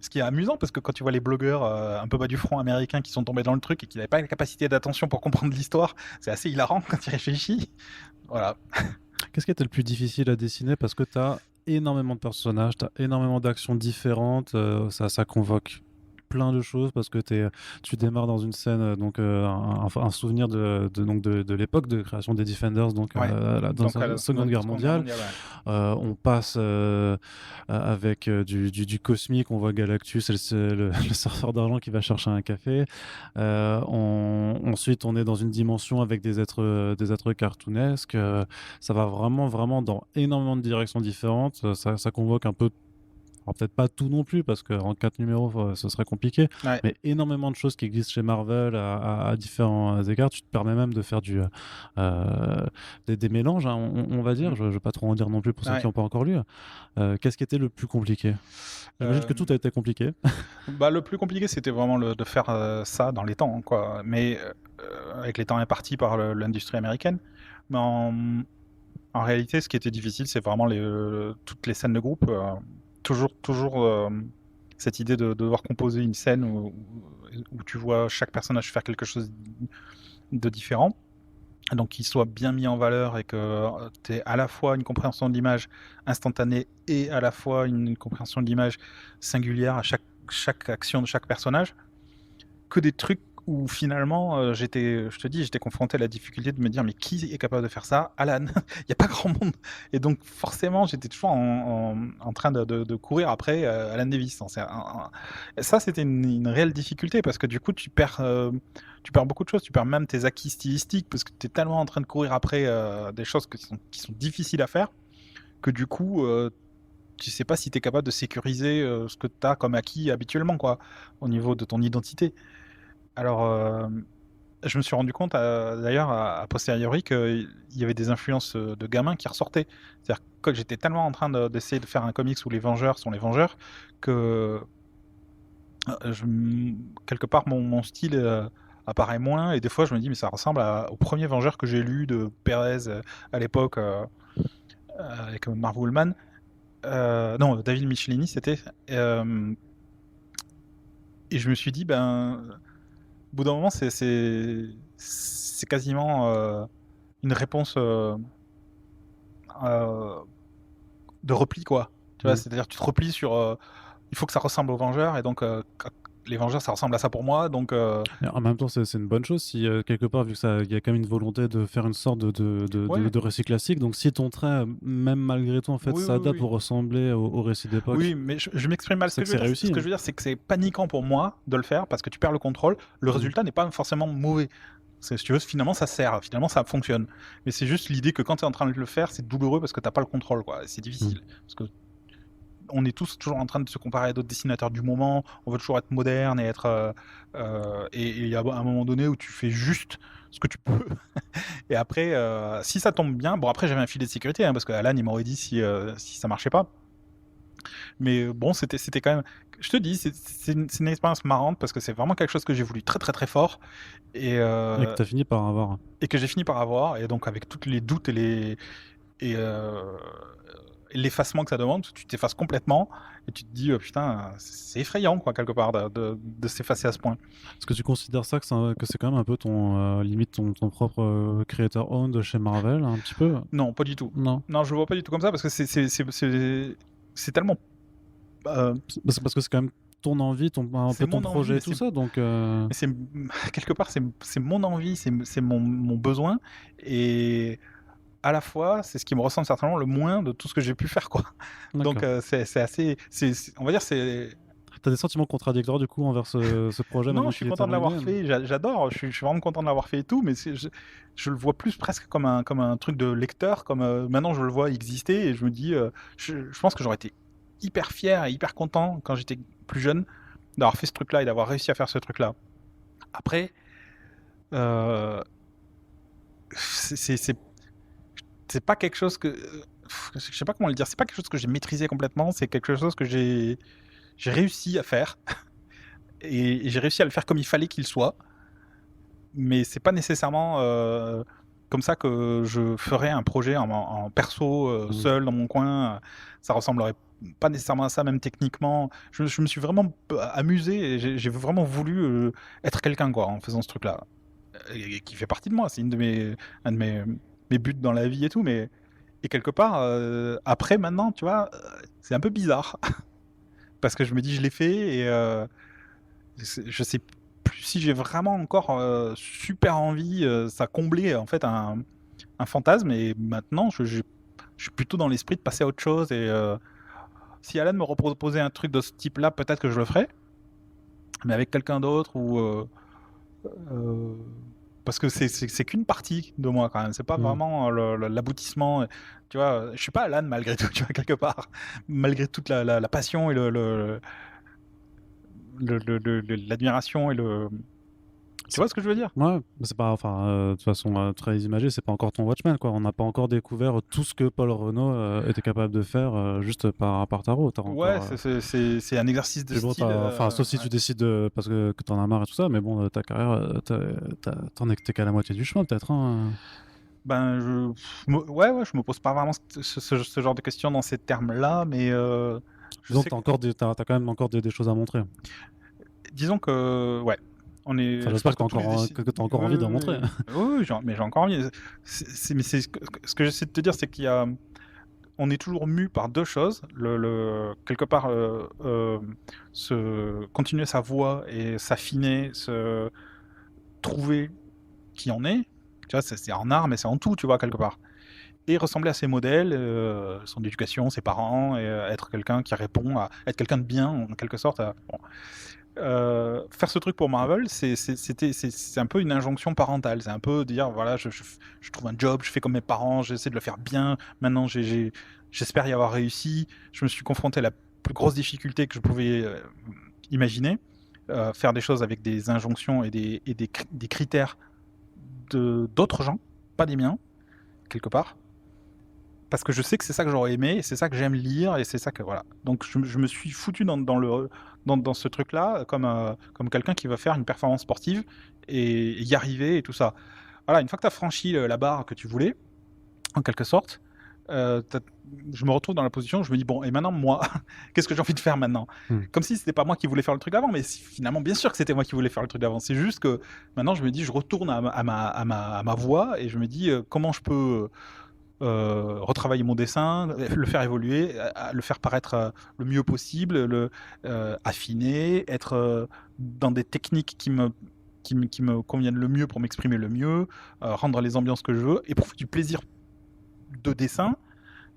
Speaker 2: Ce qui est amusant, parce que quand tu vois les blogueurs un peu bas du front américains qui sont tombés dans le truc et qui n'avaient pas la capacité d'attention pour comprendre l'histoire, c'est assez hilarant quand tu réfléchis. Voilà.
Speaker 1: Qu'est-ce qui était le plus difficile à dessiner? Parce que tu as énormément de personnages, tu as énormément d'actions différentes, ça convoque plein de choses parce que tu démarres dans une scène, donc un souvenir de l'époque de création des Defenders, dans la Seconde Guerre mondiale. On passe avec du cosmique, on voit Galactus, le surfeur d'argent qui va chercher un café. Ensuite, on est dans une dimension avec des êtres cartoonesques. Ça va vraiment dans énormément de directions différentes. Ça convoque un peu alors peut-être pas tout non plus, parce qu'en 4 numéros, ce serait compliqué,
Speaker 2: Ouais.
Speaker 1: mais énormément de choses qui existent chez Marvel à différents égards. Tu te permets même de faire des mélanges, hein, on va dire.
Speaker 2: Mmh.
Speaker 1: Je ne vais pas trop en dire non plus pour ceux qui
Speaker 2: Ouais.
Speaker 1: n'ont pas encore lu. Qu'est-ce qui était le plus compliqué? J'imagine que tout a
Speaker 2: Hem,
Speaker 1: été compliqué.
Speaker 2: Bah, le plus compliqué, c'était vraiment de faire ça dans les temps, quoi. Mais avec les temps impartis par l'industrie américaine. Mais en réalité, ce qui était difficile, c'est vraiment toutes les scènes de groupe. Toujours cette idée de devoir composer une scène où tu vois chaque personnage faire quelque chose de différent. Donc qu'il soit bien mis en valeur et que tu aies à la fois une compréhension de l'image instantanée et à la fois une compréhension de l'image singulière à chaque action de chaque personnage. Que des trucs où finalement, j'étais confronté à la difficulté de me dire: «Mais qui est capable de faire ça? Alan!» Il y a pas grand monde et donc forcément, j'étais toujours en train de courir après, Alan Davis. C'est et ça, c'était une réelle difficulté parce que du coup, tu perds beaucoup de choses. Tu perds même tes acquis stylistiques parce que tu es tellement en train de courir après, des choses qui sont difficiles à faire que du coup, tu sais pas si tu es capable de sécuriser, ce que tu as comme acquis habituellement, quoi, au niveau de ton identité. Alors, je me suis rendu compte, d'ailleurs, a posteriori, qu'il y avait des influences, de gamins qui ressortaient. C'est-à-dire que j'étais tellement en train d'essayer de faire un comics où les Vengeurs sont les Vengeurs que, quelque part, mon style, apparaît moins et des fois, je me dis: «Mais ça ressemble au premier Vengeur que j'ai lu de Perez, à l'époque, avec Marv Wolfman». Non, David Michelini, c'était. Hem Et je me suis dit: «Ben, au bout d'un moment, c'est quasiment, une réponse, heu, de repli, quoi. Tu vois?
Speaker 1: Mm.
Speaker 2: C'est-à-dire tu te replies sur, il faut que ça ressemble aux Vengeurs et donc les Vengeurs, ça ressemble à ça pour moi donc
Speaker 1: Et en même temps, c'est une bonne chose si, quelque part, vu que ça il y a quand même une volonté de faire une sorte
Speaker 2: ouais.
Speaker 1: de récit classique, donc si ton trait, même malgré tout, en fait,
Speaker 2: Oui, oui,
Speaker 1: s'adapte
Speaker 2: oui.
Speaker 1: pour ressembler au récit d'époque,
Speaker 2: Oui, mais je m'exprime mal. Ce
Speaker 1: c'est
Speaker 2: que
Speaker 1: que
Speaker 2: je veux
Speaker 1: c'est
Speaker 2: dire,
Speaker 1: réussi,
Speaker 2: ce que
Speaker 1: hein.
Speaker 2: je veux dire, c'est que c'est paniquant pour moi de le faire parce que tu perds le contrôle. Le
Speaker 1: Mmh.
Speaker 2: résultat n'est pas forcément mauvais. Si tu veux, finalement, ça sert, finalement, ça fonctionne. Mais c'est juste l'idée que quand tu es en train de le faire, c'est douloureux parce que tu as pas le contrôle, quoi. Et c'est
Speaker 1: Mmh.
Speaker 2: difficile. Parce que on est tous toujours en train de se comparer à d'autres dessinateurs du moment. On veut toujours être moderne et être. Et il y a un moment donné où tu fais juste ce que tu peux. Et après, si ça tombe bien, bon, après, j'avais un filet de sécurité, hein, parce que Alan, il m'aurait dit si ça marchait pas. Mais bon, c'était quand même. Je te dis, c'est une expérience marrante parce que c'est vraiment quelque chose que j'ai voulu très, très, très fort et,
Speaker 1: Et que tu as fini par avoir.
Speaker 2: et que j'ai fini par avoir. Et donc, avec tous les doutes et l'effacement que ça demande, tu t'effaces complètement et tu te dis, putain, c'est effrayant, quoi, quelque part, de s'effacer à ce point.
Speaker 1: Est-ce que tu considères ça que c'est quand même un peu ton, limite ton propre, creator own de chez Marvel, un petit peu?
Speaker 2: Non, pas du tout.
Speaker 1: Non?
Speaker 2: Non, je le vois pas du tout comme ça parce que c'est tellement. euh,
Speaker 1: Parce que c'est quand même ton envie, un
Speaker 2: c'est
Speaker 1: peu ton
Speaker 2: mon envie,
Speaker 1: projet et tout ça, donc
Speaker 2: mais c'est quelque part, c'est mon envie, c'est mon besoin et à la fois, c'est ce qui me ressemble certainement le moins de tout ce que j'ai pu faire, quoi. Donc
Speaker 1: d'accord.
Speaker 2: c'est assez on va dire, c'est
Speaker 1: Tu as des sentiments contradictoires, du coup, envers ce projet
Speaker 2: non,
Speaker 1: maintenant
Speaker 2: je suis
Speaker 1: qu'il est
Speaker 2: content de l'avoir
Speaker 1: terminé?
Speaker 2: fait, j'adore, je suis vraiment content de l'avoir fait et tout, mais je le vois plus presque comme un truc de lecteur, comme, maintenant je le vois exister et je me dis, je pense que j'aurais été hyper fier et hyper content quand j'étais plus jeune d'avoir fait ce truc-là et d'avoir réussi à faire ce truc-là. Après, heu, c'est pas quelque chose que, je sais pas comment le dire, c'est pas quelque chose que j'ai maîtrisé complètement, c'est quelque chose que j'ai réussi à faire et j'ai réussi à le faire comme il fallait qu'il soit. Mais c'est pas nécessairement, comme ça que je ferais un projet en perso,
Speaker 1: Mmh.
Speaker 2: seul dans mon coin, ça ressemblerait pas nécessairement à ça, même techniquement. Je me suis vraiment amusé et j'ai vraiment voulu, être quelqu'un, quoi, en faisant ce truc-là, et qui fait partie de moi. C'est un de mes buts dans la vie et tout, mais et quelque part, après maintenant, tu vois, c'est un peu bizarre parce que je me dis: «Je l'ai fait» et je sais plus si j'ai vraiment encore, super envie, ça comblait en fait un fantasme et maintenant je suis plutôt dans l'esprit de passer à autre chose et si Alan me reproposait un truc de ce type-là, peut-être que je le ferais, mais avec quelqu'un d'autre ou heu, parce que c'est qu'une partie de moi quand même. C'est pas
Speaker 1: Mm.
Speaker 2: vraiment l'aboutissement. Tu vois, je suis pas Alan malgré tout, tu vois, quelque part. Malgré toute la passion et l'admiration et le. Tu vois ce que je veux dire?
Speaker 1: Ouais, mais c'est pas, enfin, de façon très imagée, c'est pas encore ton Watchmen, quoi. On n'a pas encore découvert tout ce que Paul Renault était capable de faire juste par tarot. T'as
Speaker 2: Ouais,
Speaker 1: encore.
Speaker 2: c'est un exercice de
Speaker 1: Puis bon,
Speaker 2: style.
Speaker 1: enfin, sauf si
Speaker 2: Ouais.
Speaker 1: tu décides parce que t'en as marre et tout ça, mais bon, ta carrière, t'es qu'à la moitié du chemin, peut-être. Hein.
Speaker 2: Ben, ouais, je me pose pas vraiment ce genre de questions dans ces termes-là, mais je
Speaker 1: Donc,
Speaker 2: sais que,
Speaker 1: t'as quand même encore des choses à montrer.
Speaker 2: disons que, ouais,
Speaker 1: Enfin,
Speaker 2: je
Speaker 1: j'espère
Speaker 2: pense
Speaker 1: que
Speaker 2: que tous les
Speaker 1: que t'as encore envie de montrer.
Speaker 2: oui, mais j'ai encore envie. Mais ce que j'essaie de te dire, c'est on est toujours mu par deux choses. Quelque part, continuer sa voix et s'affiner, se trouver qui on est. Tu vois, c'est en art, mais c'est en tout, tu vois, quelque part. Et ressembler à ses modèles, son éducation, ses parents, et être quelqu'un qui répond être quelqu'un de bien, en quelque sorte. Bon. Faire ce truc pour Marvel, c'est un peu une injonction parentale. C'est un peu dire, voilà, je trouve un job, je fais comme mes parents, j'essaie de le faire bien. Maintenant, j'espère y avoir réussi. Je me suis confronté à la plus grosse difficulté que je pouvais imaginer. Faire des choses avec des injonctions et des critères d'autres gens, pas des miens, quelque part. Parce que je sais que c'est ça que j'aurais aimé, et c'est ça que j'aime lire, et c'est ça que voilà. Donc je me suis foutu dans ce truc-là comme quelqu'un qui va faire une performance sportive et y arriver et tout ça. Voilà, une fois que tu as franchi la barre que tu voulais, en quelque sorte, je me retrouve dans la position où je me dis bon, et maintenant moi, qu'est-ce que j'ai envie de faire maintenant?
Speaker 1: Hmm.
Speaker 2: Comme si c'était pas moi qui voulais faire le truc avant, mais finalement bien sûr que c'était moi qui voulais faire le truc avant. C'est juste que maintenant je me dis je retourne à ma voie et je me dis comment je peux retravailler mon dessin, le faire évoluer, le faire paraître le mieux possible, affiner, être dans des techniques qui me conviennent le mieux pour m'exprimer le mieux, rendre les ambiances que je veux, éprouver du plaisir de dessin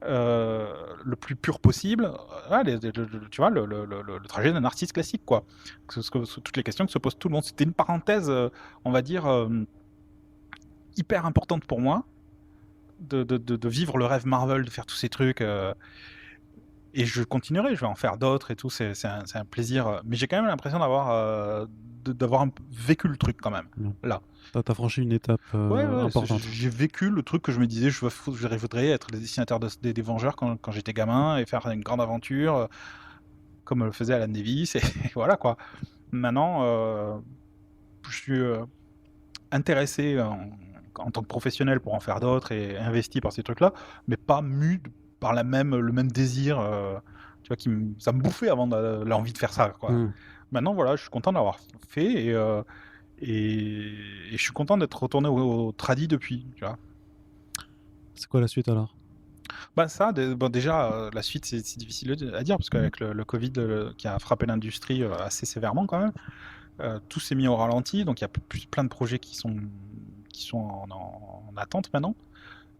Speaker 2: le plus pur possible. Tu vois, le trajet d'un artiste classique, quoi. Toutes les questions que se pose tout le monde. C'était une parenthèse, on va dire, hyper importante pour moi de vivre le rêve Marvel, de faire tous ces trucs. Et je continuerai, je vais en faire d'autres et tout, c'est un plaisir. Mais j'ai quand même l'impression d'avoir vécu le truc quand même,
Speaker 1: Hmm.
Speaker 2: là.
Speaker 1: T'as franchi une étape
Speaker 2: Ouais,
Speaker 1: importante.
Speaker 2: j'ai vécu le truc que je me disais, je voudrais être le dessinateur des Vengeurs quand j'étais gamin et faire une grande aventure, comme le faisait Alan Davis, et voilà quoi. Maintenant, je suis intéressé en tant que professionnel pour en faire d'autres et investi par ces trucs-là, mais pas mu par le même désir, tu vois, ça me bouffait avant l'envie de faire ça, quoi.
Speaker 1: Hmm.
Speaker 2: Maintenant, voilà, je suis content d'avoir fait et je suis content d'être retourné au tradi depuis, tu vois.
Speaker 1: C'est quoi la suite alors?
Speaker 2: Bah ça, bon, déjà, la suite, c'est difficile à dire, parce qu'avec le Covid qui a frappé l'industrie assez sévèrement quand même, tout s'est mis au ralenti, donc il y a plein de projets qui sont en attente maintenant,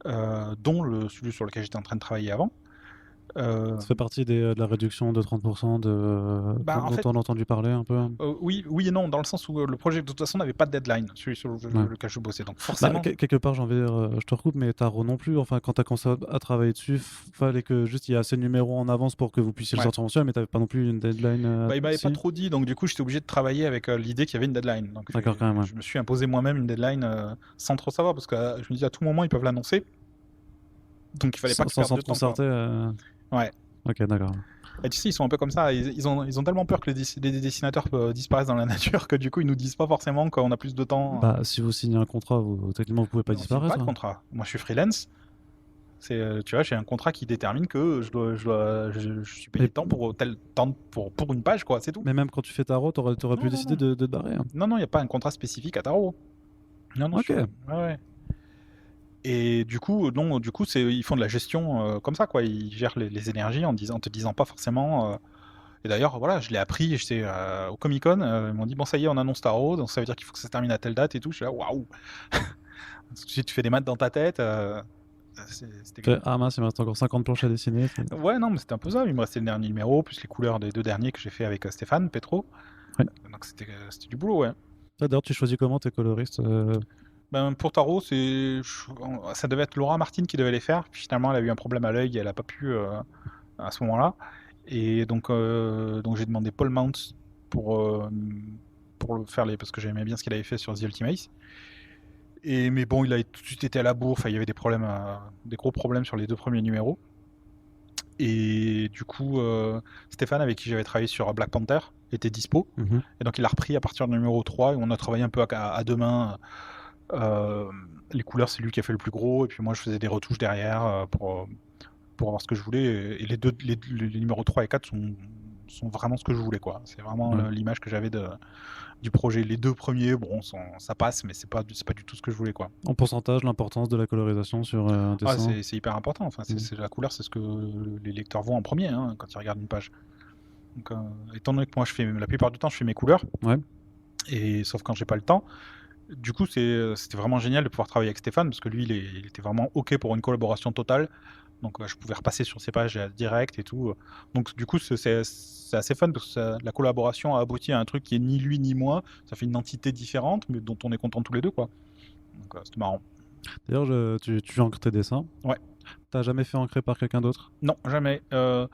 Speaker 2: dont celui sur lequel j'étais en train de travailler avant.
Speaker 1: Ça fait partie de la réduction de 30%
Speaker 2: Bah, en
Speaker 1: dont
Speaker 2: fait,
Speaker 1: on a entendu parler un peu.
Speaker 2: oui et non, dans le sens où le projet de toute façon n'avait pas de deadline, celui sur
Speaker 1: Ouais.
Speaker 2: lequel je bossais. Donc
Speaker 1: Bah,
Speaker 2: forcément,
Speaker 1: quelque part, j'ai envie de dire, je te recoupe, mais Taro non plus. Enfin, quand tu as commencé à travailler dessus, fallait que juste il y ait assez de numéros en avance pour que vous puissiez le
Speaker 2: ouais.
Speaker 1: sortir mensuel, mais t'avais pas non plus une deadline
Speaker 2: Bah, il m'avait pas
Speaker 1: si.
Speaker 2: trop dit, donc du coup j'étais obligé de travailler avec l'idée qu'il y avait une deadline. Donc
Speaker 1: D'accord, quand même. Ouais.
Speaker 2: je me suis imposé moi-même une deadline sans trop savoir, parce que je me dis à tout moment ils peuvent l'annoncer, donc il fallait pas que je perde
Speaker 1: Sans
Speaker 2: de
Speaker 1: te
Speaker 2: temps, quoi.
Speaker 1: concerter.
Speaker 2: Ouais.
Speaker 1: Ok, d'accord.
Speaker 2: Et tu sais, ils sont un peu comme ça. Ils ont tellement peur que les dessinateurs disparaissent dans la nature que du coup, ils nous disent pas forcément qu'on a plus de temps.
Speaker 1: Bah, si vous signez un contrat, techniquement, vous pouvez pas
Speaker 2: Mais on signe pas
Speaker 1: disparaître.
Speaker 2: de contrat. Moi, je suis freelance. Tu vois, j'ai un contrat qui détermine que je suis payé
Speaker 1: Mais,
Speaker 2: tant pour tel temps pour une page, quoi. C'est tout.
Speaker 1: mais même quand tu fais Tarot, t'aurais pu
Speaker 2: Non, non,
Speaker 1: décider
Speaker 2: non.
Speaker 1: de te barrer. Hein.
Speaker 2: Non, non, il n'y a pas un contrat spécifique à Tarot. Non, non,
Speaker 1: Ok.
Speaker 2: ouais, ouais. Et du coup, non, du coup, ils font de la gestion comme ça, quoi. Ils gèrent les énergies en te disant pas forcément. Et d'ailleurs, voilà, je l'ai appris, j'étais au Comic Con, ils m'ont dit, bon, ça y est, on annonce Tarot, donc ça veut dire qu'il faut que ça se termine à telle date et tout. Je suis là, waouh! Si tu fais des maths dans ta tête, c'était.
Speaker 1: Ah mince, il me reste encore 50 planches à dessiner.
Speaker 2: Ouais, non, mais c'était un peu ça. Il me restait le dernier numéro, plus les couleurs des deux derniers que j'ai fait avec Stéphane Petro.
Speaker 1: Ouais.
Speaker 2: Donc c'était du boulot, ouais.
Speaker 1: D'ailleurs, tu choisis comment tes coloristes
Speaker 2: Ben, pour Taro, ça devait être Laura Martin qui devait les faire. Puis finalement, elle a eu un problème à l'œil, elle a pas pu à ce moment-là. Et donc j'ai demandé Paul Mounts pour le faire parce que j'aimais bien ce qu'il avait fait sur The Ultimates. Mais bon, il a tout de suite été à la bourre. Enfin, il y avait des gros problèmes sur les 2 premiers numéros. Et du coup, Stéphane, avec qui j'avais travaillé sur Black Panther, était dispo. Et donc il l'a repris à partir du numéro 3 et on a travaillé un peu à deux mains. Les couleurs, c'est lui qui a fait le plus gros, et puis moi je faisais des retouches derrière pour avoir ce que je voulais. Et les numéros 3 et 4 sont vraiment ce que je voulais, quoi. C'est vraiment l'image que j'avais du projet. Les 2 premiers, bon, ça passe, mais c'est pas du tout ce que je voulais, quoi.
Speaker 1: En pourcentage, l'importance de la colorisation sur un dessin.
Speaker 2: C'est hyper important. Enfin, la couleur, c'est ce que les lecteurs voient en premier quand ils regardent une page. Donc, étant donné que moi, la plupart du temps, je fais mes couleurs, et sauf quand j'ai pas le temps. Du coup, c'était vraiment génial de pouvoir travailler avec Stéphane, parce que lui, il était vraiment OK pour une collaboration totale. Donc, je pouvais repasser sur ses pages direct et tout. Donc, du coup, c'est assez fun, parce que la collaboration a abouti à un truc qui est ni lui ni moi. Ça fait une entité différente, mais dont on est content tous les deux, quoi. Donc, c'était marrant.
Speaker 1: D'ailleurs, tu encres tes dessins.
Speaker 2: Ouais.
Speaker 1: T'as jamais fait ancrer par quelqu'un d'autre?
Speaker 2: Non, jamais.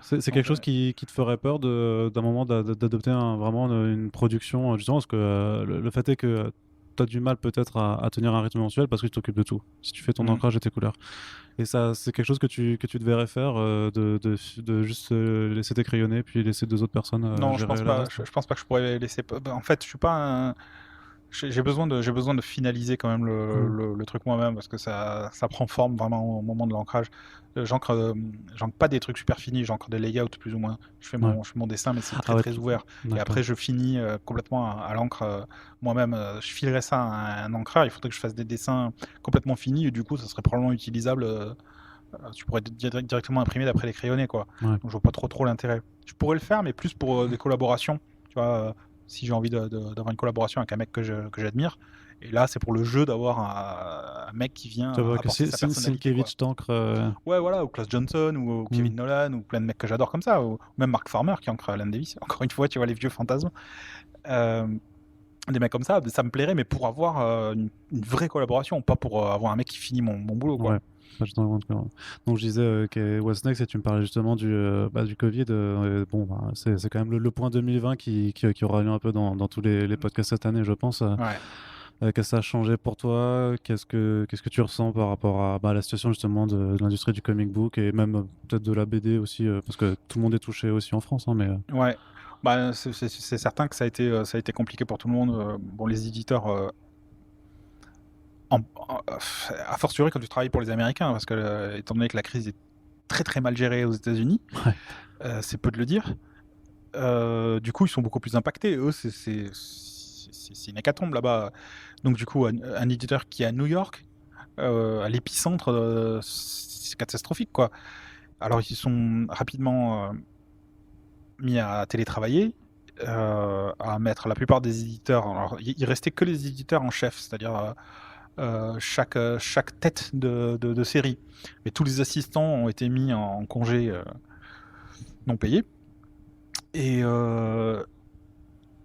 Speaker 1: C'est quelque chose qui te ferait peur d'un moment d'adopter vraiment une production, justement, parce que le fait est que tu as du mal peut-être à tenir un rythme mensuel parce que tu t'occupes de tout. Si tu fais ton ancrage et tes couleurs. Et ça, c'est quelque chose que tu devrais faire, de juste laisser tes crayonnés puis laisser 2 autres personnes
Speaker 2: non,
Speaker 1: gérer
Speaker 2: je pense
Speaker 1: le
Speaker 2: pas.
Speaker 1: reste.
Speaker 2: Je pense pas que je pourrais laisser. En fait, je suis pas un. J'ai besoin de finaliser quand même le truc moi-même, parce que ça prend forme vraiment au moment de l'ancrage. J'encre pas des trucs super finis, j'encre des layouts plus ou moins. Je fais mon dessin, mais c'est très ouvert. Et après, je finis complètement à l'encre moi-même. Je filerais ça à un encreur, il faudrait que je fasse des dessins complètement finis, et du coup, ça serait probablement utilisable. Tu pourrais directement imprimer d'après les crayonnés, quoi. Donc, je vois pas trop l'intérêt. Je pourrais le faire, mais plus pour des collaborations. Tu vois, si j'ai envie d'avoir une collaboration avec un mec que j'admire. Et là, c'est pour le jeu d'avoir un mec qui vient apporter sa personnalité.
Speaker 1: Sienkiewicz t'encre.
Speaker 2: Ouais, voilà, ou Klaus Johnson, ou Kevin Nolan, ou plein de mecs que j'adore comme ça, ou même Mark Farmer qui encre Alan Davis. Encore une fois, tu vois les vieux fantasmes. Des mecs comme ça me plairait, mais pour avoir une vraie collaboration, pas pour avoir un mec qui finit mon boulot, quoi.
Speaker 1: Ouais. Donc je disais What's Next, et tu me parlais justement du Covid. C'est quand même le point 2020 qui aura lieu un peu dans tous les podcasts cette année, je pense. Qu'est-ce que ça a changé pour toi? Qu'est-ce que tu ressens par rapport à la situation justement de l'industrie du comic book, et même peut-être de la BD aussi, parce que tout le monde est touché aussi en France, mais...
Speaker 2: Ouais, c'est certain que ça a été compliqué pour tout le monde. Bon, les éditeurs, a fortiori quand tu travailles pour les Américains, parce que étant donné que la crise est très très mal gérée aux États-Unis, c'est peu de le dire. Du coup, ils sont beaucoup plus impactés. Eux, c'est une hécatombe là-bas. Donc du coup, un éditeur qui est à New York, à l'épicentre, c'est catastrophique, quoi. Alors ils sont rapidement mis à télétravailler, à mettre la plupart des éditeurs. Alors il restait que les éditeurs en chef, c'est-à-dire chaque tête de série. Mais tous les assistants ont été mis en congé non payé. Et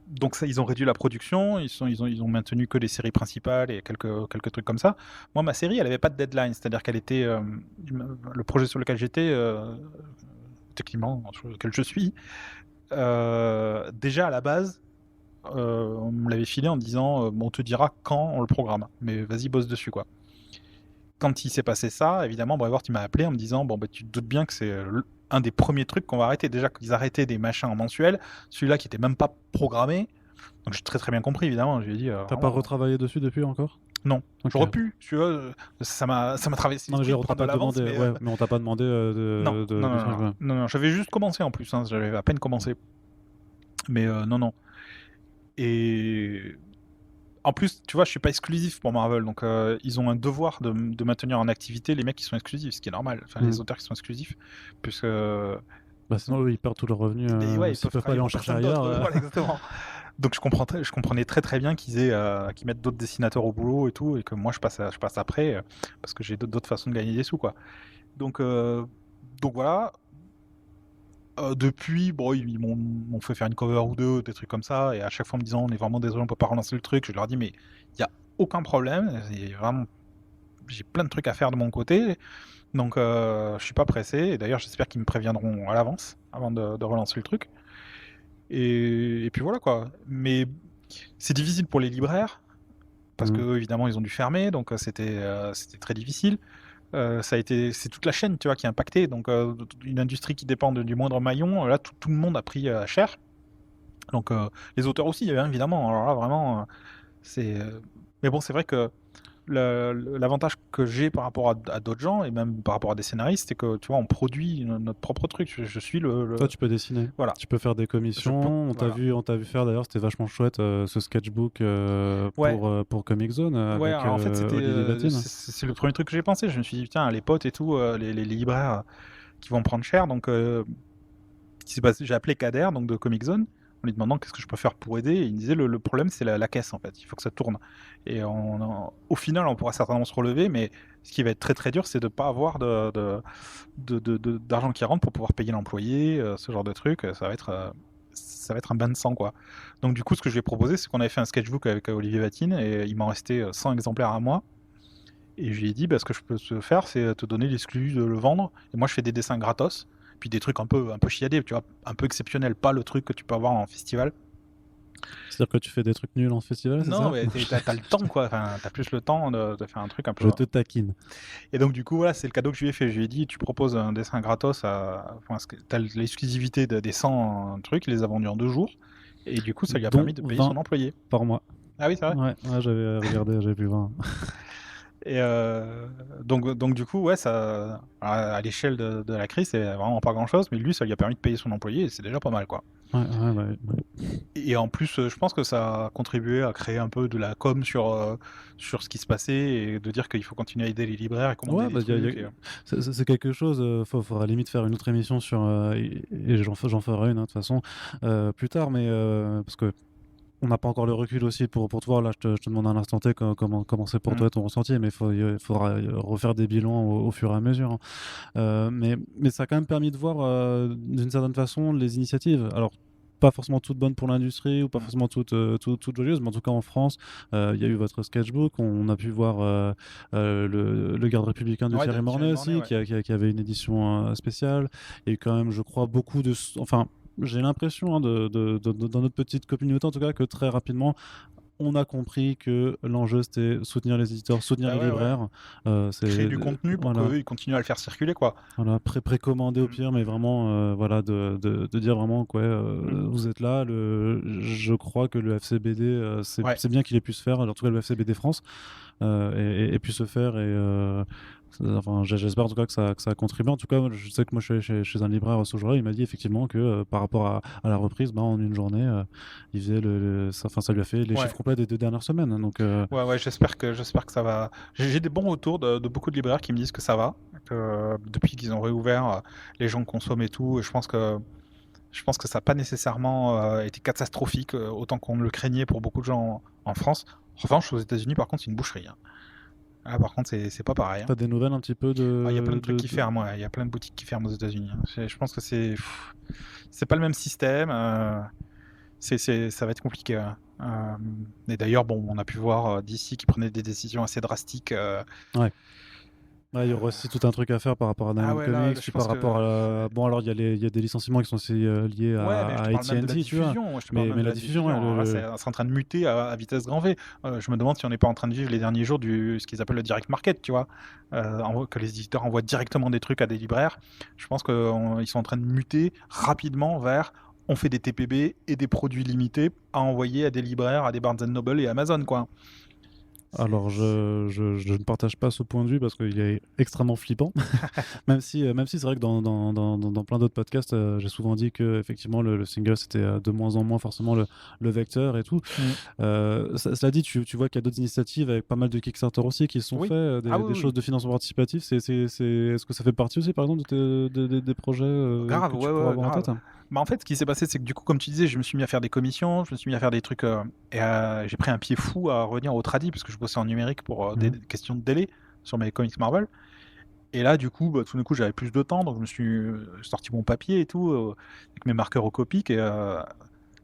Speaker 2: donc ça, ils ont réduit la production, ils ont maintenu que les séries principales et quelques trucs comme ça. Moi, ma série, elle avait pas de deadline, c'est-à-dire qu'elle était le projet sur lequel j'étais, techniquement sur lequel je suis, déjà à la base, on me l'avait filé en disant on te dira quand on le programme, mais vas-y, bosse dessus, quoi. Quand il s'est passé ça, évidemment, Brevort, il m'a appelé en me disant tu te doutes bien que c'est un des premiers trucs qu'on va arrêter. Déjà qu'ils arrêtaient des machins en mensuel, celui-là qui était même pas programmé. Donc j'ai très bien compris, évidemment. Je lui ai dit.
Speaker 1: T'as pas retravaillé dessus depuis encore?
Speaker 2: Non.
Speaker 1: Okay.
Speaker 2: J'aurais pu, tu vois, ça m'a traversé.
Speaker 1: Non, mais on t'a pas demandé. Mais on t'a pas demandé
Speaker 2: non, j'avais juste commencé en plus. J'avais à peine commencé. Mais non. Et en plus, tu vois, je suis pas exclusif pour Marvel, donc ils ont un devoir de maintenir en activité les mecs qui sont exclusifs, ce qui est normal. Enfin, les auteurs qui sont exclusifs, puisque.
Speaker 1: Sinon, eux, ils perdent tous leurs revenus.
Speaker 2: Ils
Speaker 1: peuvent pas aller en chercher ailleurs.
Speaker 2: Voilà, exactement. Donc je comprenais très bien qu'ils mettent d'autres dessinateurs au boulot et tout, et que moi je passe après, parce que j'ai d'autres façons de gagner des sous, quoi. Donc voilà. Depuis, ils m'ont fait faire une cover ou deux, des trucs comme ça, et à chaque fois en me disant on est vraiment désolé, on peut pas relancer le truc. Je leur dis mais il y a aucun problème. J'ai plein de trucs à faire de mon côté, donc je suis pas pressé. Et d'ailleurs, j'espère qu'ils me préviendront à l'avance avant de relancer le truc. Et puis voilà quoi. Mais c'est difficile pour les libraires parce que évidemment ils ont dû fermer, donc c'était très difficile. C'est toute la chaîne, tu vois, qui est impactée. Donc une industrie qui dépend du moindre maillon, là tout le monde a pris cher. Donc les auteurs aussi, évidemment. Alors là vraiment, mais bon, c'est vrai que l'avantage que j'ai par rapport à d'autres gens et même par rapport à des scénaristes, c'est que tu vois, on produit notre propre truc. Je suis
Speaker 1: Toi, tu peux dessiner.
Speaker 2: Voilà.
Speaker 1: Tu peux faire des commissions. On t'a vu faire d'ailleurs, c'était vachement chouette ce sketchbook pour Comic Zone avec
Speaker 2: en fait,
Speaker 1: Olivier Vatine.
Speaker 2: c'est le premier truc que j'ai pensé. Je me suis dit, putain, les potes et tout, les libraires qui vont prendre cher. Donc, j'ai appelé Kader, donc de Comic Zone, en lui demandant qu'est-ce que je peux faire pour aider. Et il me disait, le problème, c'est la caisse, en fait. Il faut que ça tourne. Et au final, on pourra certainement se relever, mais ce qui va être très très dur, c'est de ne pas avoir d'argent qui rentre pour pouvoir payer l'employé, ce genre de truc. Ça va être un bain de sang, quoi. Donc du coup, ce que je lui ai proposé, c'est qu'on avait fait un sketchbook avec Olivier Vatine, et il m'en restait 100 exemplaires à moi. Et je lui ai dit, ce que je peux te faire, c'est te donner l'exclu de le vendre. Et moi, je fais des dessins gratos, puis des trucs un peu chiadés, tu vois, un peu exceptionnels, pas le truc que tu peux avoir en festival.
Speaker 1: C'est-à-dire que tu fais des trucs nuls en festival, c'est ça?
Speaker 2: Non, mais t'as le temps, quoi. Enfin, t'as plus le temps de faire un truc un peu.
Speaker 1: Je te taquine.
Speaker 2: Et donc, du coup, voilà, c'est le cadeau que je lui ai fait. Je lui ai dit, tu proposes un dessin gratos, t'as l'exclusivité des 100 trucs, il les a vendus en 2 jours. Et du coup, ça lui a permis de payer son employé.
Speaker 1: Par mois.
Speaker 2: Ah oui, c'est vrai.
Speaker 1: Ouais, j'avais regardé, j'avais pu voir.
Speaker 2: Et donc du coup, ouais, ça, à l'échelle de la crise, c'est vraiment pas grand-chose, mais lui, ça lui a permis de payer son employé, et c'est déjà pas mal, quoi.
Speaker 1: Ouais.
Speaker 2: Et en plus, je pense que ça a contribué à créer un peu de la com sur ce qui se passait, et de dire qu'il faut continuer à aider les libraires et commander des trucs.
Speaker 1: C'est quelque chose, faudra limite faire une autre émission sur, et j'en ferai une, de toute façon, plus tard, mais parce que on n'a pas encore le recul aussi pour te voir. Là, je te demande à l'instant T comment c'est pour toi ton ressenti, mais il faudra refaire des bilans au fur et à mesure. Mais ça a quand même permis de voir d'une certaine façon les initiatives. Alors, pas forcément toutes bonnes pour l'industrie ou pas forcément toutes joyeuses, mais en tout cas en France, il y a eu votre sketchbook. On a pu voir le Garde républicain de Thierry Mornay aussi, qui avait une édition spéciale. Il y a eu quand même, je crois, beaucoup de... Enfin, j'ai l'impression, dans notre petite communauté en tout cas, que très rapidement on a compris que l'enjeu c'était soutenir les éditeurs, soutenir les libraires.
Speaker 2: Créer du contenu pour qu'eux ils continuent à le faire circuler, quoi.
Speaker 1: Voilà, précommander au pire, mais vraiment de dire vraiment vous êtes là. Je crois que le FCBD, c'est bien qu'il ait pu se faire, en tout cas le FCBD France, et pu se faire. Enfin, j'espère en tout cas que ça a contribué. En tout cas, je sais que moi je suis chez un libraire ce jour-là, il m'a dit effectivement que par rapport à la reprise, en une journée, il faisait ça lui a fait les chiffres complets des 2 dernières semaines. Donc,
Speaker 2: ouais, j'espère que ça va. J'ai des bons retours de beaucoup de libraires qui me disent que ça va, que depuis qu'ils ont réouvert, les gens consomment et tout. Et je pense que ça n'a pas nécessairement été catastrophique autant qu'on le craignait pour beaucoup de gens en France. En revanche, aux États-Unis, par contre, c'est une boucherie. Ah, par contre, c'est pas pareil.
Speaker 1: T'as des nouvelles un petit peu de...
Speaker 2: Il y a plein de trucs qui ferment, il y a plein de boutiques qui ferment aux États-Unis. Je pense que c'est pas le même système. Ça va être compliqué. Et d'ailleurs, on a pu voir DC qui prenait des décisions assez drastiques.
Speaker 1: Ouais. Il y aura aussi tout un truc à faire par rapport à Diamond Comics, puis par rapport à... Bon, alors, il y a des licenciements qui sont aussi liés à AT&T, tu vois. Mais la diffusion,
Speaker 2: c'est en train de muter à vitesse grand V. Je me demande si on n'est pas en train de vivre les derniers jours ce qu'ils appellent le direct market, tu vois. Que les éditeurs envoient directement des trucs à des libraires. Je pense qu'ils sont en train de muter rapidement vers... On fait des TPB et des produits limités à envoyer à des libraires, à des Barnes Noble et Amazon, quoi.
Speaker 1: Alors, je ne partage pas ce point de vue parce qu'il est extrêmement flippant. même si c'est vrai que dans plein d'autres podcasts, j'ai souvent dit que effectivement le single c'était de moins en moins forcément le vecteur et tout. Cela dit, tu vois qu'il y a d'autres initiatives avec pas mal de Kickstarter aussi qui sont faits, des choses de financement participatif. Est-ce que ça fait partie aussi, par exemple, des projets
Speaker 2: grave,
Speaker 1: que tu pourrais avoir en tête?
Speaker 2: En fait, ce qui s'est passé, c'est que du coup, comme tu disais, je me suis mis à faire des commissions, je me suis mis à faire des trucs, et j'ai pris un pied fou à revenir au tradi, parce que je bossais en numérique pour des questions de délai sur mes comics Marvel. Et là, du coup, tout d'un coup, j'avais plus de temps, donc je me suis sorti mon papier et tout, avec mes marqueurs au Copic, et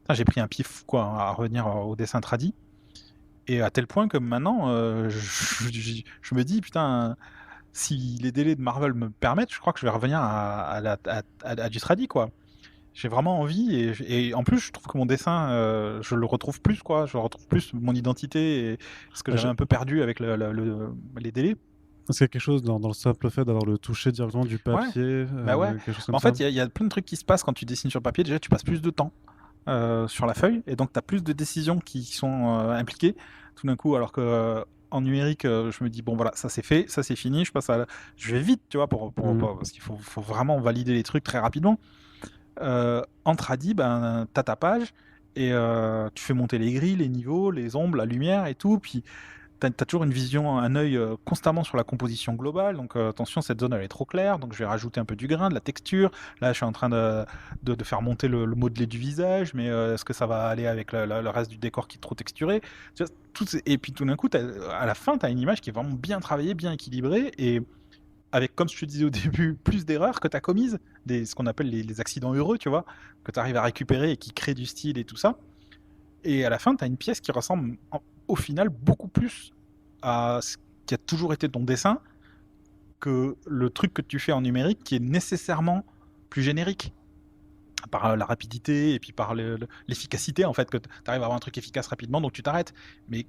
Speaker 2: j'ai pris un pied fou, quoi, à revenir au dessin tradi. Et à tel point que maintenant, je me dis, putain, si les délais de Marvel me permettent, je crois que je vais revenir à du tradi, quoi. J'ai vraiment envie, et en plus, je trouve que mon dessin, je le retrouve plus, quoi. Je retrouve plus mon identité et ce que
Speaker 1: Ah,
Speaker 2: j'avais un peu perdu avec les délais.
Speaker 1: c'est quelque chose dans le simple fait d'avoir le toucher directement du
Speaker 2: Ouais,
Speaker 1: papier,
Speaker 2: bah ouais.
Speaker 1: quelque chose
Speaker 2: En
Speaker 1: comme ça.
Speaker 2: fait, il y a plein de trucs qui se passent quand tu dessines sur papier. Déjà, tu passes plus de temps sur la feuille, et donc tu as plus de décisions qui sont impliquées tout d'un coup, alors que en numérique, je me dis, bon voilà, ça c'est fait, ça c'est fini, je vais vite, tu vois, parce qu'il faut vraiment valider les trucs très rapidement. En tradi, ben, t'as ta page, et tu fais monter les grilles, les niveaux, les ombres, la lumière et tout, puis t'as toujours une vision, un œil constamment sur la composition globale. Donc attention, cette zone elle est trop claire, donc je vais rajouter un peu du grain, de la texture. Là, je suis en train de faire monter le modelé du visage, mais est-ce que ça va aller avec le reste du décor qui est trop texturé? Tu vois, et puis tout d'un coup, à la fin, t'as une image qui est vraiment bien travaillée, bien équilibrée, et avec, comme je te disais au début, plus d'erreurs que tu as commises, ce qu'on appelle les accidents heureux, tu vois, que tu arrives à récupérer et qui créent du style et tout ça. Et à la fin, tu as une pièce qui ressemble au final beaucoup plus à ce qui a toujours été ton dessin que le truc que tu fais en numérique qui est nécessairement plus générique. Par la rapidité et puis par l'efficacité, en fait, que tu arrives à avoir un truc efficace rapidement, donc tu t'arrêtes. Mais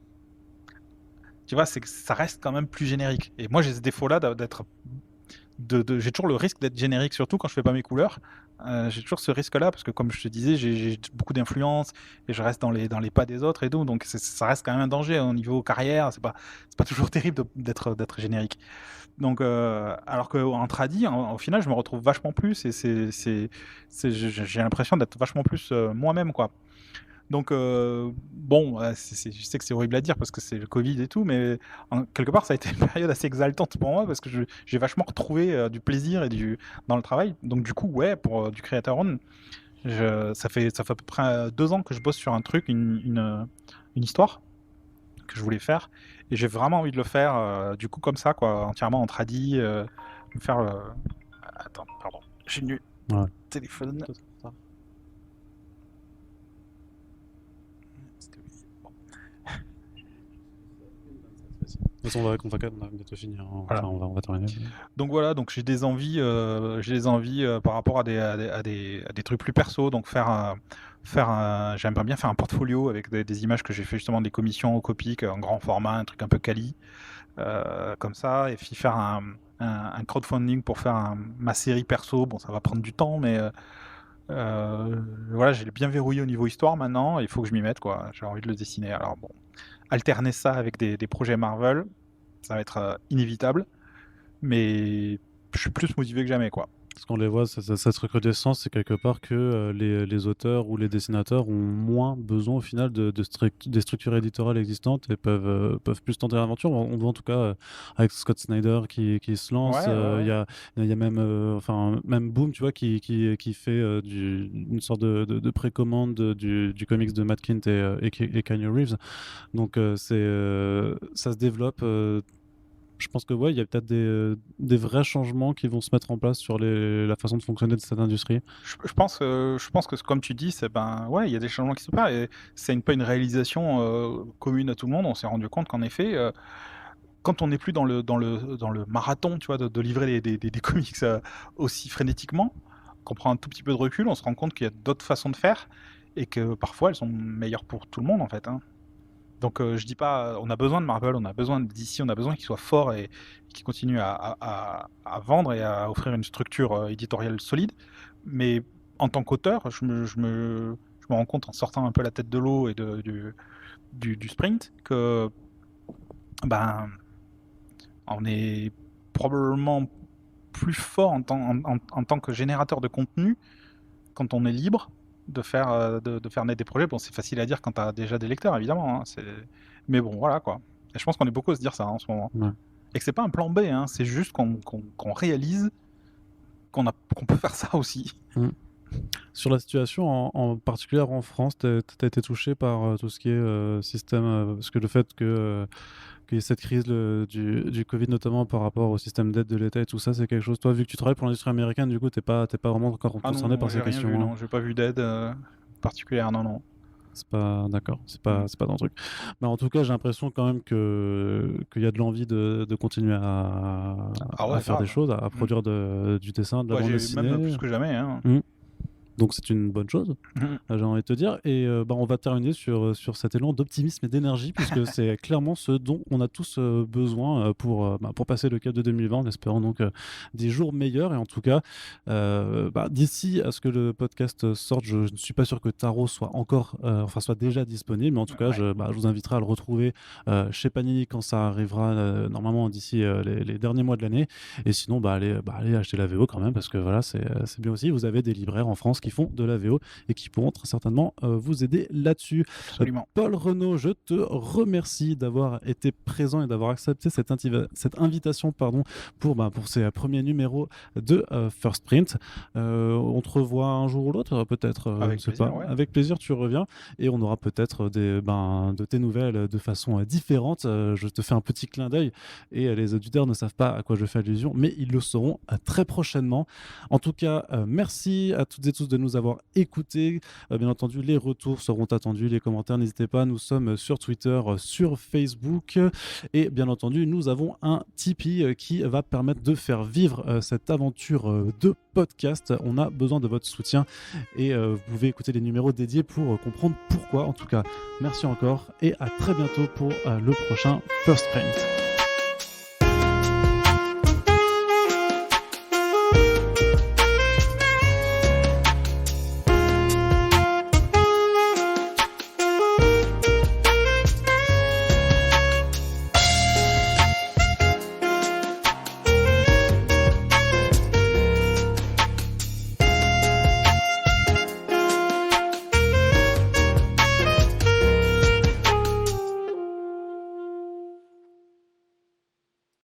Speaker 2: tu vois, c'est que ça reste quand même plus générique. Et moi, j'ai ce défaut-là d'être j'ai toujours le risque d'être générique, surtout quand je fais pas mes couleurs. J'ai toujours ce risque-là parce que, comme je te disais, j'ai beaucoup d'influence et je reste dans les pas des autres et tout, donc ça reste quand même un danger au niveau carrière. C'est pas toujours terrible d'être générique. Donc, alors qu'en tradi, au final, je me retrouve vachement plus, et j'ai l'impression d'être vachement plus moi-même, quoi. Donc, bon, je sais que c'est horrible à dire parce que c'est le Covid et tout, mais quelque part, ça a été une période assez exaltante pour moi parce que j'ai vachement retrouvé du plaisir dans le travail. Donc, du coup, ouais, pour du Creator Own, ça fait à peu près 2 ans que je bosse sur un truc, une histoire que je voulais faire, et j'ai vraiment envie de le faire, du coup, comme ça, quoi, entièrement en tradi, me faire. Attends, pardon, j'ai nu
Speaker 1: Ouais.
Speaker 2: téléphone.
Speaker 1: De toute façon, on va bientôt finir, hein.
Speaker 2: Voilà.
Speaker 1: Enfin, on va terminer.
Speaker 2: Donc voilà, donc j'ai des envies, par rapport à des trucs plus perso. Donc j'aimerais bien faire un portfolio avec des images que j'ai fait justement, des commissions au Copic en grand format, un truc un peu quali, comme ça, et puis faire un crowdfunding pour faire ma série perso. Bon, ça va prendre du temps, mais voilà, j'ai bien verrouillé au niveau histoire maintenant. Il faut que je m'y mette, quoi. J'ai envie de le dessiner. Alors bon, alterner ça avec des projets Marvel, ça va être inévitable, mais je suis plus motivé que jamais, quoi.
Speaker 1: Parce qu'on les voit, cette recrudescence, c'est quelque part que les auteurs ou les dessinateurs ont moins besoin au final des structures éditoriales existantes et peuvent plus tenter l'aventure. On voit en tout cas avec Scott Snyder qui se lance.
Speaker 2: Ouais, ouais,
Speaker 1: Il
Speaker 2: ouais.
Speaker 1: y a même, enfin, même Boom, tu vois, qui fait une sorte de précommande du comics de Matt Kindt et Kanye Reeves. Donc ça se développe. Je pense que ouais, il y a peut-être des vrais changements qui vont se mettre en place sur la façon de fonctionner de cette industrie.
Speaker 2: Je pense que, comme tu dis, ouais, il y a des changements qui se passent, et c'est pas une réalisation commune à tout le monde. On s'est rendu compte qu'en effet, quand on n'est plus dans le marathon, tu vois, de livrer des comics aussi frénétiquement, qu'on prend un tout petit peu de recul, on se rend compte qu'il y a d'autres façons de faire, et que parfois elles sont meilleures pour tout le monde, en fait, hein. Donc je dis pas, on a besoin de Marvel, on a besoin de DC, on a besoin qu'ils soient forts et qu'ils continuent à vendre et à offrir une structure éditoriale solide. Mais en tant qu'auteur, je me rends compte, en sortant un peu la tête de l'eau et du sprint, que ben, on est probablement plus fort en tant que générateur de contenu quand on est libre de faire naître des projets. Bon, c'est facile à dire quand tu as déjà des lecteurs, évidemment, hein, mais bon, voilà, quoi. Et je pense qu'on est beaucoup à se dire ça, hein, en ce moment.
Speaker 1: Ouais.
Speaker 2: Et que c'est pas un plan B, hein, c'est juste qu'on réalise qu'on peut faire ça aussi.
Speaker 1: Mm. Sur la situation en particulier en France, tu as été touché par tout ce qui est système, parce que le fait qu'il y ait cette crise du Covid, notamment par rapport au système d'aide de l'État et tout ça, c'est quelque chose, toi, vu que tu travailles pour l'industrie américaine, du coup, t'es pas vraiment encore
Speaker 2: Ah
Speaker 1: concerné
Speaker 2: non,
Speaker 1: par
Speaker 2: j'ai
Speaker 1: ces
Speaker 2: rien vu,
Speaker 1: questions, hein.
Speaker 2: non, j'ai pas vu d'aide particulière, non, non.
Speaker 1: C'est pas d'accord, c'est pas dans le truc. Mais en tout cas, j'ai l'impression quand même qu'il y a de l'envie de continuer
Speaker 2: Ah
Speaker 1: à
Speaker 2: ouais,
Speaker 1: faire des
Speaker 2: grave.
Speaker 1: choses, à produire du dessin, de la
Speaker 2: Bah,
Speaker 1: bande
Speaker 2: j'ai même plus
Speaker 1: dessinée.
Speaker 2: que jamais, hein.
Speaker 1: Mmh. Donc c'est une bonne chose,
Speaker 2: Mmh.
Speaker 1: j'ai envie de te dire. Et on va terminer sur cet élan d'optimisme et d'énergie, puisque c'est clairement ce dont on a tous besoin pour passer le cap de 2020, en espérant donc des jours meilleurs. Et en tout cas, d'ici à ce que le podcast sorte, je ne suis pas sûr que Taro soit encore, soit déjà disponible, mais en tout cas,
Speaker 2: Ouais.
Speaker 1: je vous inviterai à le retrouver chez Panini quand ça arrivera, normalement d'ici les derniers mois de l'année. Et sinon, allez acheter la VO quand même, parce que voilà, c'est bien aussi. Vous avez des libraires en France qui font de la VO et qui pourront très certainement vous aider là-dessus.
Speaker 2: Absolument.
Speaker 1: Paul Renaud, je te remercie d'avoir été présent et d'avoir accepté cette invitation pour ces premiers numéros de First Print. On te revoit un jour ou l'autre, peut-être.
Speaker 2: Avec
Speaker 1: Je sais
Speaker 2: plaisir,
Speaker 1: pas.
Speaker 2: ouais.
Speaker 1: Avec plaisir, tu reviens et on aura peut-être de tes nouvelles de façon différente. Je te fais un petit clin d'œil et les auditeurs ne savent pas à quoi je fais allusion, mais ils le sauront très prochainement. En tout cas, merci à toutes et tous de nous avoir écoutés. Bien entendu, les retours seront attendus, les commentaires, n'hésitez pas. Nous sommes sur Twitter, sur Facebook et bien entendu, nous avons un Tipeee qui va permettre de faire vivre cette aventure de podcast. On a besoin de votre soutien et vous pouvez écouter les numéros dédiés pour comprendre pourquoi. En tout cas, merci encore et à très bientôt pour le prochain First Print.